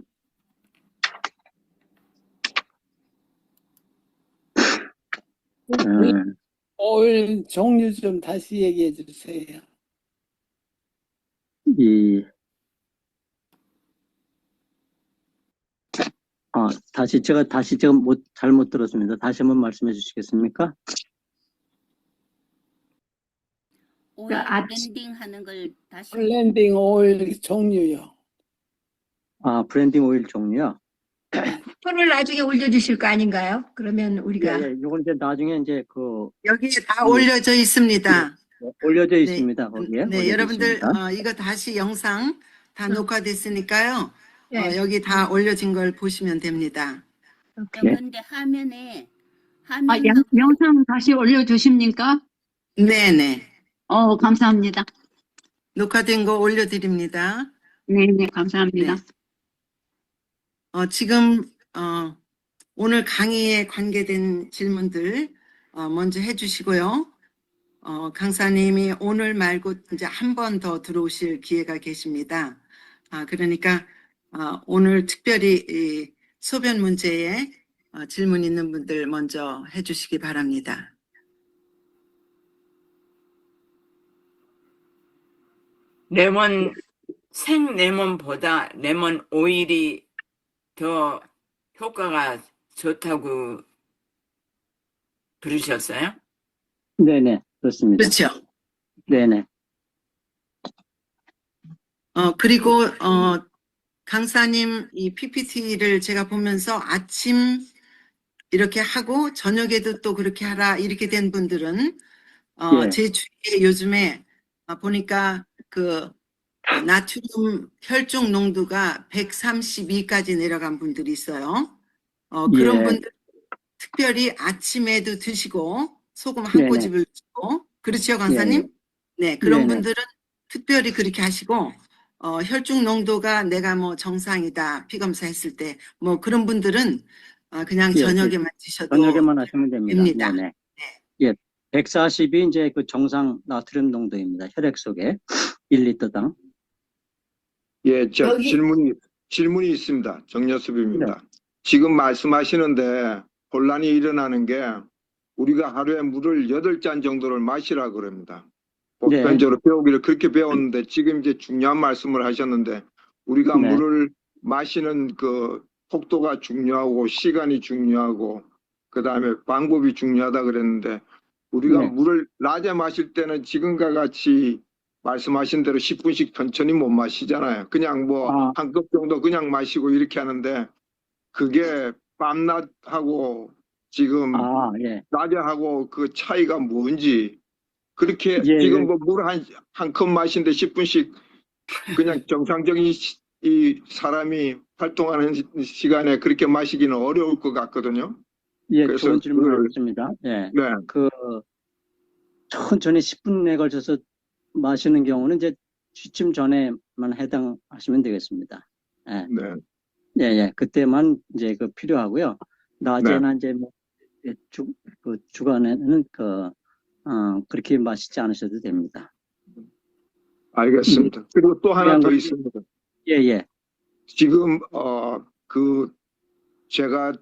오일 종류 좀 다시 얘기해 주세요. 제가 잘못 들었습니다. 다시 한번 말씀해 주시겠습니까? 오일 그러니까 블렌딩 하는 걸 다시 블렌딩 오일 종류요. 브랜딩 오일 종류요? 표를 나중에 올려주실 거 아닌가요? 그러면 우리가 예, 이건 이제 나중에 이제 여기에 다 올려져 있습니다. 올려져 네, 있습니다. 거기에. 네, 올려져 여러분들 있습니다. 이거 다시 영상 다 녹화됐으니까요. 네. 여기 다 올려진 걸 보시면 됩니다. 예. 근데 화면에 영상 다시 올려주십니까? 네네. 감사합니다. 녹화된 거 올려드립니다. 네, 감사합니다. 네. 지금 오늘 강의에 관계된 질문들 먼저 해주시고요. 강사님이 오늘 말고 이제 한 번 더 들어오실 기회가 계십니다. 그러니까 오늘 특별히 이 소변 문제에 질문 있는 분들 먼저 해주시기 바랍니다. 생레몬보다 레몬 오일이 더 효과가 좋다고 들으셨어요? 네네, 그렇습니다. 그렇죠. 네네. 그리고 강사님 이 PPT를 제가 보면서 아침 이렇게 하고 저녁에도 또 그렇게 하라 이렇게 된 분들은 예. 제 주위에 요즘에 보니까 나트륨 혈중 농도가 132까지 내려간 분들이 있어요. 그런 예. 분들 특별히 아침에도 드시고 소금 한 네네. 꼬집을 드시고 그렇죠, 강사님? 예. 네, 그런 네네. 분들은 특별히 그렇게 하시고 혈중 농도가 내가 뭐 정상이다 피 검사했을 때 뭐 그런 분들은 그냥 예, 저녁에만 드셔도 저녁에만 하시면 됩니다. 됩니다. 네네. 예, 140이 이제 그 정상 나트륨 농도입니다. 혈액 속에 1리터당. 예, 여기- 질문이 있습니다. 정여섭입니다. 지금 말씀하시는데 혼란이 일어나는 게 우리가 하루에 물을 8잔 정도를 마시라 그럽니다. 보편적으로 배우기를 그렇게 배웠는데 지금 이제 중요한 말씀을 하셨는데 우리가 네. 물을 마시는 그 속도가 중요하고 시간이 중요하고 그 다음에 방법이 중요하다 그랬는데 우리가 네. 물을 낮에 마실 때는 지금과 같이 말씀하신 대로 10분씩 천천히 못 마시잖아요. 그냥 뭐 한 컵 정도 그냥 마시고 이렇게 하는데 그게 밤낮하고 지금 예. 낮에 하고 그 차이가 뭔지 그렇게 예, 지금 예. 뭐 물 한 컵 마시는데 10분씩 그냥 정상적인 이 사람이 활동하는 시간에 그렇게 마시기는 어려울 것 같거든요. 예, 그래서 좋은 질문 그걸- 하셨습니다. 예. 네. 천천히 10분에 걸쳐서 마시는 경우는 이제 취침 전에만 해당하시면 되겠습니다. 예. 네. 예, 예. 그때만 이제 필요하고요. 낮에나 이제 뭐, 주간에는 그렇게 마시지 않으셔도 됩니다. 알겠습니다. 그리고 또 하나 더 있습니다. 예, 예. 지금 제가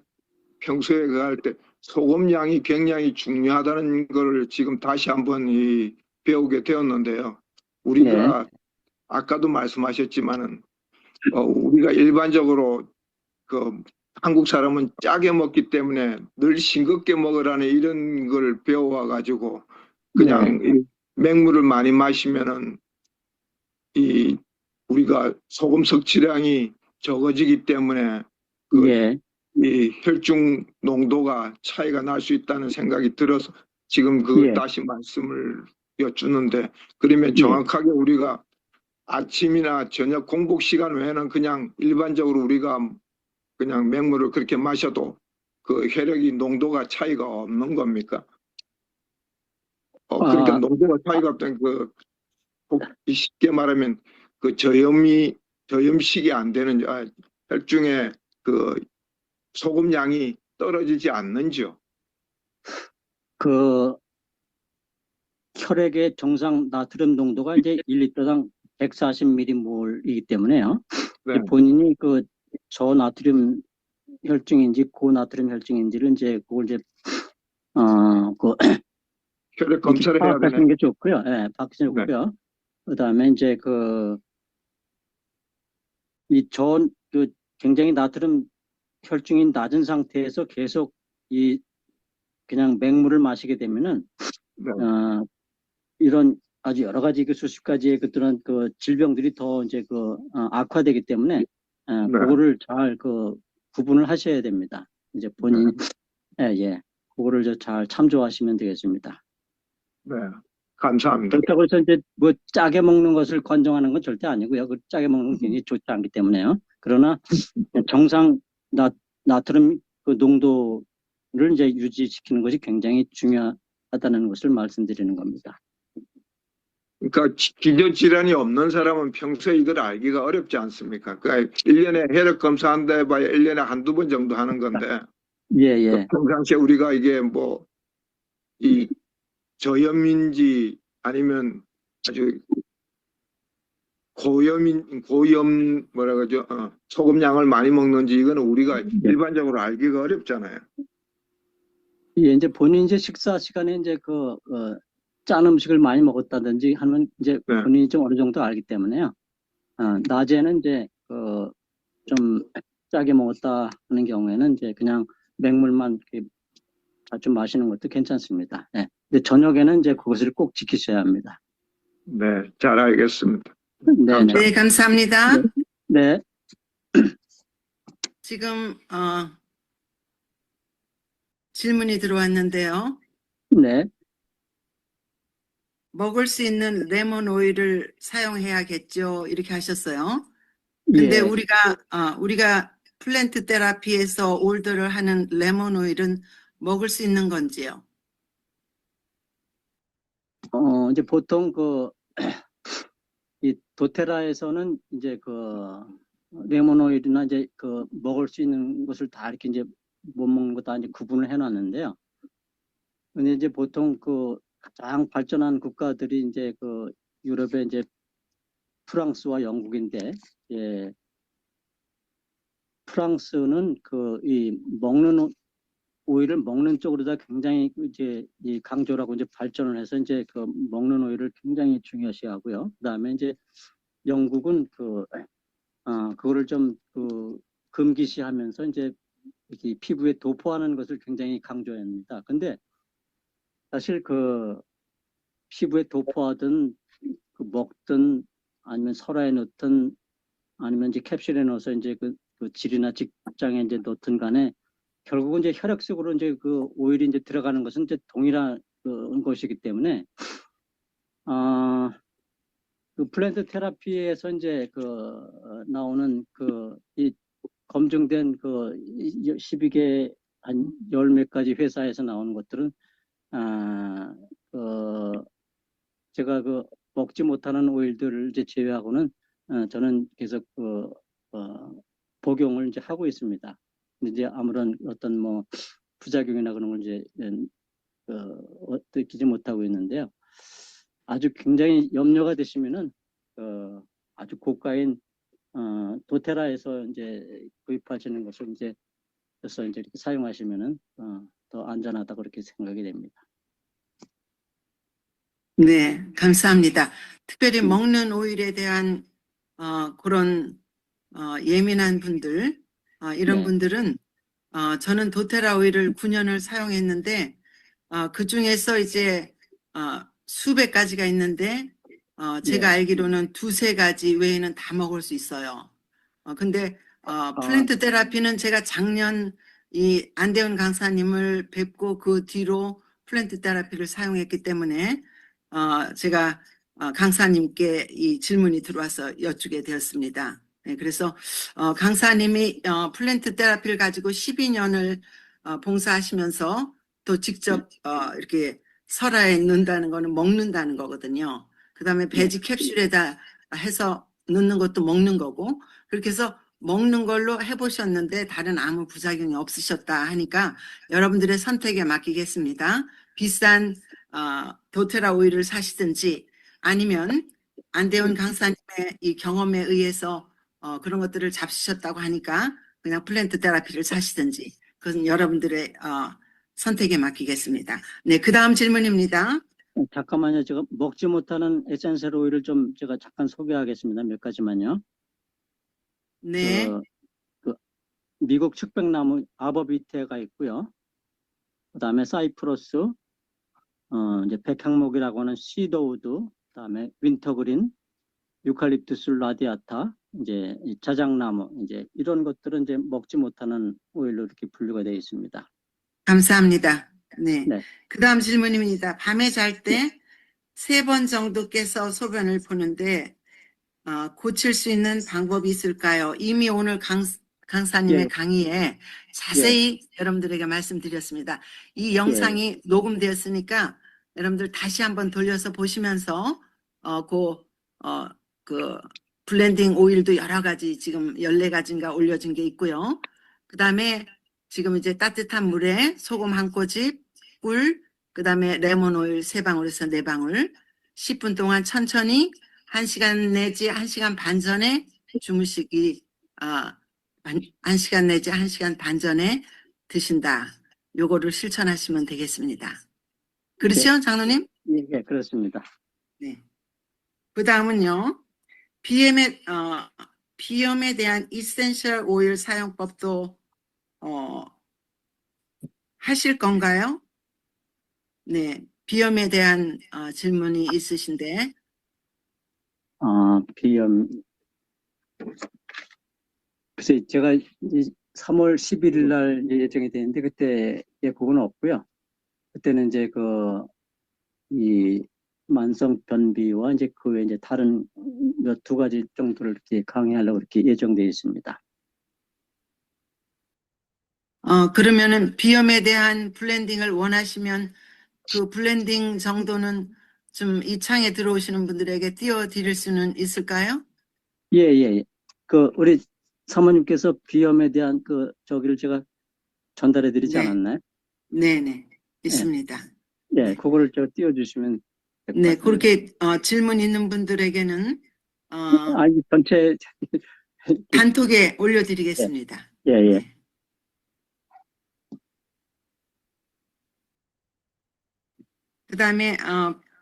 평소에 할 때 소금량이 굉장히 중요하다는 걸 지금 다시 한번 배우게 되었는데요. 우리가 아까도 말씀하셨지만은 우리가 일반적으로 한국 사람은 짜게 먹기 때문에 늘 싱겁게 먹으라는 이런 걸 배워와 가지고 그냥 이 맹물을 많이 마시면은 우리가 소금 섭취량이 적어지기 때문에 이 혈중 농도가 차이가 날 수 있다는 생각이 들어서 지금 다시 말씀을 여쭈는데 그러면 정확하게 우리가 아침이나 저녁 공복 시간 외에는 그냥 일반적으로 우리가 그냥 맹물을 그렇게 마셔도 그 혈액이 농도가 차이가 없는 겁니까? 그러니까 농도가 차이가 없다는 쉽게 말하면 그 저염식이 안 되는 혈중에 그 소금량이 떨어지지 않는지요? 그 혈액의 정상 나트륨 농도가 이제 1리터당 140mm이기 때문에요. 네. 본인이 그 저나트륨 혈증인지 고나트륨 혈증인지를 이제 그걸 이제 그 혈액 검사를 해야 파악하시는 되네. 게 좋고요. 예, 파악하시는 게 좋고요. 그다음에 이제 그 굉장히 나트륨 혈중이 낮은 상태에서 계속 그냥 맹물을 마시게 되면은 네. 이런 아주 여러 가지 수십 가지의 그런 질병들이 더 이제 악화되기 때문에 그거를 잘 구분을 하셔야 됩니다. 이제 본인 예, 그거를 잘 참조하시면 되겠습니다. 네. 감사합니다. 그렇다고 해서 이제 뭐 짜게 먹는 것을 권장하는 건 절대 아니고요. 그 짜게 먹는 건 굉장히 좋지 않기 때문에요. 그러나 정상 나트륨 농도를 이제 유지시키는 것이 굉장히 중요하다는 것을 말씀드리는 겁니다. 그러니까 기저질환이 없는 사람은 평소에 이걸 알기가 어렵지 않습니까? 그러니까 1년에 혈액 검사한다 해봐야 1년에 한두 번 정도 하는 건데 예. 평상시에 우리가 이게 이 저염인지 아니면 아주 고염 뭐라 그러죠? 소금량을 많이 먹는지 이거는 우리가 일반적으로 알기가 어렵잖아요. 예, 이제 본인 이제 식사 시간에 이제 짠 음식을 많이 먹었다든지 하면 이제 본인이 좀 어느 정도 알기 때문에요. 낮에는 이제 좀 짜게 먹었다 하는 경우에는 이제 그냥 맹물만 이렇게 자주 마시는 것도 괜찮습니다. 네. 근데 저녁에는 이제 그것을 꼭 지키셔야 합니다. 네, 잘 알겠습니다. 네. 네, 감사합니다. 네. 지금 질문이 들어왔는데요. 네. 먹을 수 있는 레몬 오일을 사용해야겠죠. 이렇게 하셨어요. 근데 예. 우리가 플랜트 테라피에서 올더를 하는 레몬 오일은 먹을 수 있는 건지요? 이제 보통 이 도테라에서는 이제 레몬 오일이나 이제 먹을 수 있는 것을 다 이렇게 이제 못 먹는 거 다 이제 구분을 해놨는데요. 근데 이제 보통 가장 발전한 국가들이 이제 유럽의 이제 프랑스와 영국인데, 예, 프랑스는 이 먹는 오일을 먹는 쪽으로 다 굉장히 이제 이 강조라고 이제 발전을 해서 이제 먹는 오일을 굉장히 중요시하고요. 그다음에 이제 영국은 그거를 좀 금기시하면서 이제 이렇게 피부에 도포하는 것을 굉장히 강조합니다. 근데 사실 피부에 도포하든 먹든 아니면 설화에 넣든 아니면 이제 캡슐에 넣어서 이제 질이나 직장에 이제 넣든 간에 결국은 이제 혈액 속으로 이제 오일이 이제 들어가는 것은 이제 동일한 것이기 때문에 플랜트 테라피에서 이제 나오는 이 검증된 12개 한 열 몇 가지 회사에서 나오는 것들은 제가 먹지 못하는 오일들을 이제 제외하고는 저는 계속 복용을 이제 하고 있습니다. 근데 이제 아무런 어떤 부작용이나 그런 걸 이제 느끼지 못하고 있는데요. 아주 굉장히 염려가 되시면은 아주 고가인 도테라에서 이제 구입하시는 것을 이제 이렇게 사용하시면은 더 안전하다 그렇게 생각이 됩니다. 네, 감사합니다. 특별히 먹는 오일에 대한 그런 예민한 분들, 이런 네. 분들은 저는 도테라 오일을 9년을 사용했는데 그 중에서 이제 수백 가지가 있는데 제가 알기로는 두세 가지 외에는 다 먹을 수 있어요. 근데 플랜트 테라피는 제가 작년 이 안대훈 강사님을 뵙고 그 뒤로 플랜트 테라피를 사용했기 때문에 제가 강사님께 이 질문이 들어와서 여쭈게 되었습니다. 네, 그래서 강사님이 플랜트 테라피를 가지고 12년을 봉사하시면서 또 직접 이렇게 설화에 넣는다는 거는 먹는다는 거거든요. 그다음에 배지 캡슐에다 해서 넣는 것도 먹는 거고, 그렇게 해서 먹는 걸로 해보셨는데 다른 아무 부작용이 없으셨다 하니까 여러분들의 선택에 맡기겠습니다. 비싼 도테라 오일을 사시든지 아니면 안대훈 강사님의 이 경험에 의해서 그런 것들을 잡수셨다고 하니까 그냥 플랜트 테라피를 사시든지, 그것은 여러분들의 선택에 맡기겠습니다. 네, 그 다음 질문입니다. 잠깐만요. 제가 먹지 못하는 에센셜 오일을 좀 제가 잠깐 소개하겠습니다. 몇 가지만요. 네, 그 미국 측백나무 아버비테가 있고요. 그다음에 사이프러스, 이제 백향목이라고 하는 시더우드, 그다음에 윈터그린, 유칼립투스 라디아타, 이제 이 자작나무, 이제 이런 것들은 이제 먹지 못하는 오일로 이렇게 분류가 되어 있습니다. 감사합니다. 네. 네. 그 다음 질문입니다. 밤에 잘 때 3번 정도 깨서 소변을 보는데 고칠 수 있는 방법이 있을까요? 이미 오늘 강사님의 예. 강의에 자세히 여러분들에게 말씀드렸습니다. 이 영상이 녹음되었으니까 여러분들 다시 한번 돌려서 보시면서 그 블렌딩 오일도 여러 가지 지금 14가지인가 올려진 게 있고요. 그 다음에 지금 이제 따뜻한 물에 소금 1꼬집, 꿀, 그 다음에 레몬 오일 3방울에서 4방울, 10분 동안 천천히 1시간 내지 1시간 반 전에 주무시기, 1시간 내지 1시간 반 전에 드신다. 요거를 실천하시면 되겠습니다. 그렇죠, 장로님? 예, 그렇습니다. 네. 그 다음은요, 비염에 대한 이센셜 오일 사용법도 하실 건가요? 네, 비염에 대한 질문이 있으신데. 비염. 글쎄, 제가 이제 3월 11일 날 예정이 되는데 그때의 부분은 없고요. 그때는 이제 이 만성 변비와 이제 그 외에 이제 다른 두 가지 정도를 이렇게 강의하려고 이렇게 예정되어 있습니다. 그러면은 비염에 대한 블렌딩을 원하시면 그 블렌딩 정도는 좀 이 창에 들어오시는 분들에게 띄워드릴 수는 있을까요? 예. 우리 사모님께서 비염에 대한 저기를 제가 전달해 드리지 네. 않았나요? 네네, 있습니다. 예, 네. 그거를 저 띄워주시면 될 것 네, 같습니다. 그렇게 질문 있는 분들에게는 아니, 전체 단톡에 올려드리겠습니다. 예. 네. 그 다음에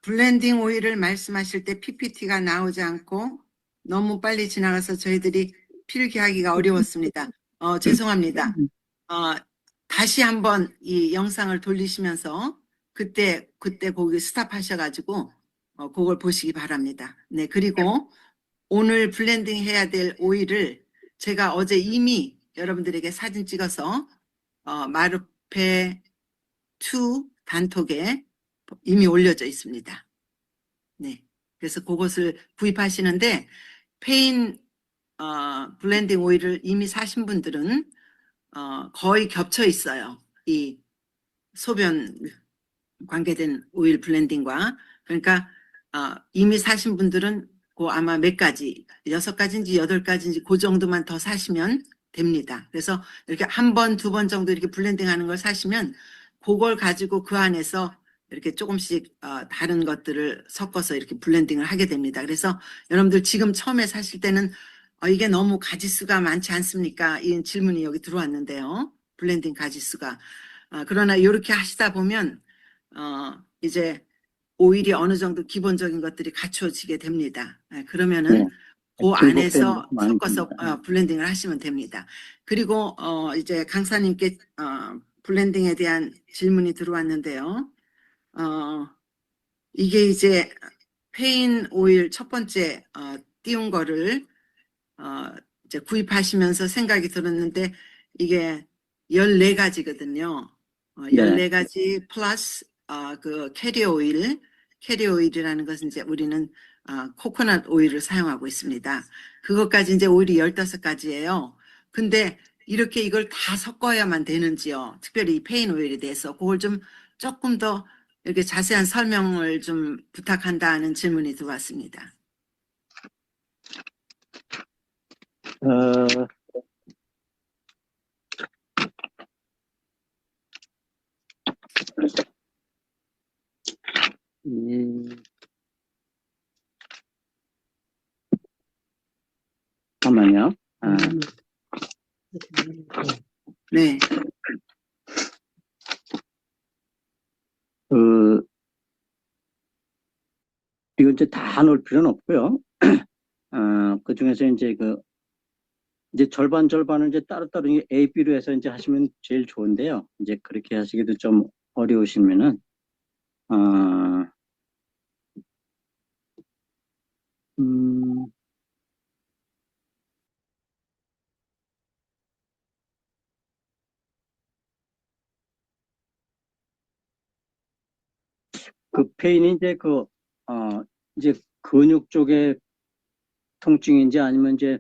블렌딩 오일을 말씀하실 때 PPT가 나오지 않고 너무 빨리 지나가서 저희들이 필기하기가 어려웠습니다. 죄송합니다. 다시 한번 이 영상을 돌리시면서 그때 거기 스탑하셔가지고 그걸 보시기 바랍니다. 네, 그리고 오늘 블렌딩 해야 될 오일을 제가 어제 이미 여러분들에게 사진 찍어서 마르페 2 단톡에 이미 올려져 있습니다. 네, 그래서 그것을 구입하시는데 페인 블렌딩 오일을 이미 사신 분들은 거의 겹쳐 있어요. 이 소변 관계된 오일 블렌딩과. 그러니까 이미 사신 분들은 아마 몇 가지, 6가지인지 8가지인지 그 정도만 더 사시면 됩니다. 그래서 이렇게 1번, 2번 정도 이렇게 블렌딩 하는 걸 사시면 그걸 가지고 그 안에서 이렇게 조금씩 다른 것들을 섞어서 이렇게 블렌딩을 하게 됩니다. 그래서 여러분들 지금 처음에 사실 때는 이게 너무 가지수가 많지 않습니까? 이 질문이 여기 들어왔는데요. 블렌딩 가지수가. 그러나 이렇게 하시다 보면 이제 오일이 어느 정도 기본적인 것들이 갖추어지게 됩니다. 그러면은 그 안에서 섞어서 블렌딩을 하시면 됩니다. 그리고 이제 강사님께 블렌딩에 대한 질문이 들어왔는데요. 이게 이제 페인 오일 첫 번째 띄운 거를 이제 구입하시면서 생각이 들었는데 이게 14가지거든요. 14가지 플러스 그 캐리 오일이라는 것은 이제 우리는 코코넛 오일을 사용하고 있습니다. 그것까지 이제 오일이 15가지예요. 근데 이렇게 이걸 다 섞어야만 되는지요? 특별히 이 페인 오일에 대해서 그걸 좀 조금 더 이렇게 자세한 설명을 좀 부탁한다는 질문이 들어왔습니다. 어, 잠깐만요. 네. 이거 이제 다 넣을 필요는 없고요. 그 중에서 이제 절반을 이제 따로따로 A, B로 해서 이제 하시면 제일 좋은데요. 이제 그렇게 하시기도 좀 어려우시면은, 그 페인이 이제 근육 쪽의 통증인지 아니면 이제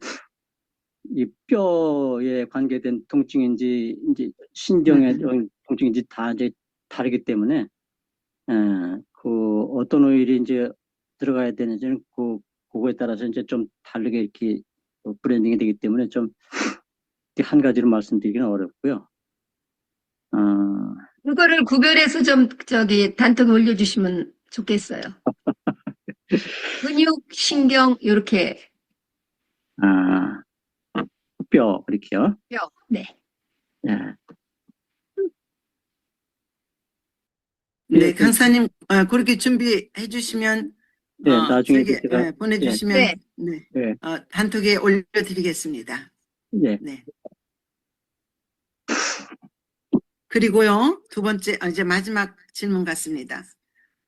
이 뼈에 관계된 통증인지 이제 신경의 통증인지 다 이제 다르기 때문에 그 어떤 오일이 이제 들어가야 되는지는 그거에 따라서 이제 좀 다르게 이렇게 브랜딩이 되기 때문에 좀 한 가지로 말씀드리기는 어렵고요. 그거를 구별해서 좀 단톡에 올려주시면 좋겠어요. 근육, 신경 이렇게 뼈 이렇게요. 뼈. 네. 네. 네, 강사님 그렇게 준비해 주시면 네, 나중에 저에게 제가 보내주시면 네. 네. 네. 단톡에 올려드리겠습니다. 네. 네. 그리고요, 두 번째, 이제 마지막 질문 같습니다.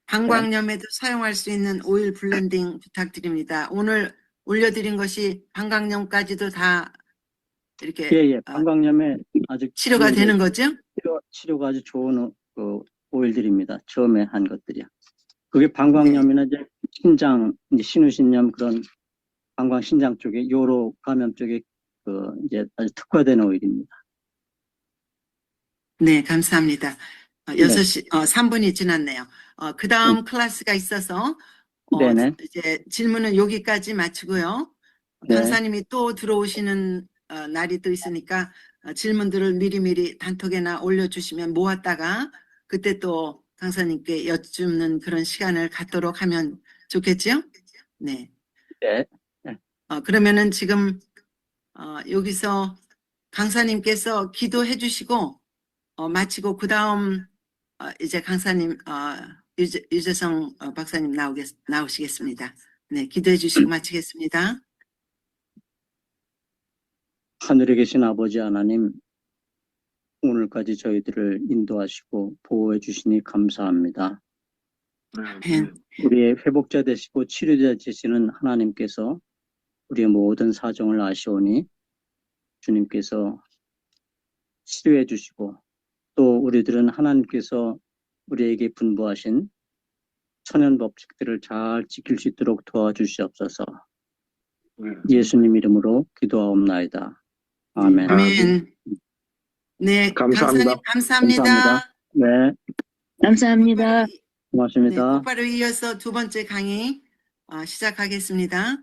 방광염에도 사용할 수 있는 오일 블렌딩 부탁드립니다. 오늘 올려드린 것이 방광염까지도 다 이렇게 예. 방광염에 아주 치료가 되는 거죠? 치료가 아주 좋은 오일들입니다. 처음에 한 것들이요. 그게 방광염이나 이제 신장, 이제 신우신염 그런 방광 신장 쪽에 요로 감염 쪽에 이제 아주 특화된 오일입니다. 네, 감사합니다. 6시, 3분이 지났네요. 그 다음 클래스가 있어서, 네네. 이제 질문은 여기까지 마치고요. 네. 강사님이 또 들어오시는 날이 또 있으니까 질문들을 미리미리 단톡에나 올려주시면 모았다가 그때 또 강사님께 여쭙는 그런 시간을 갖도록 하면 좋겠지요? 네. 네. 그러면은 지금 여기서 강사님께서 기도해 주시고 마치고 그 다음 이제 강사님 유재성 박사님 나오시겠습니다. 네, 기도해 주시고 마치겠습니다. 하늘에 계신 아버지 하나님, 오늘까지 저희들을 인도하시고 보호해 주시니 감사합니다. 우리의 회복자 되시고 치료자 되시는 하나님께서 우리의 모든 사정을 아시오니 주님께서 치료해 주시고 또 우리들은 하나님께서 우리에게 분부하신 천연 법칙들을 잘 지킬 수 있도록 도와주시옵소서. 예수님 이름으로 기도하옵나이다. 아멘. 아멘. 네, 감사합니다. 강사님 감사합니다. 감사합니다. 네, 감사합니다. 네, 고맙습니다. 곧바로 이어서 두 번째 강의 시작하겠습니다.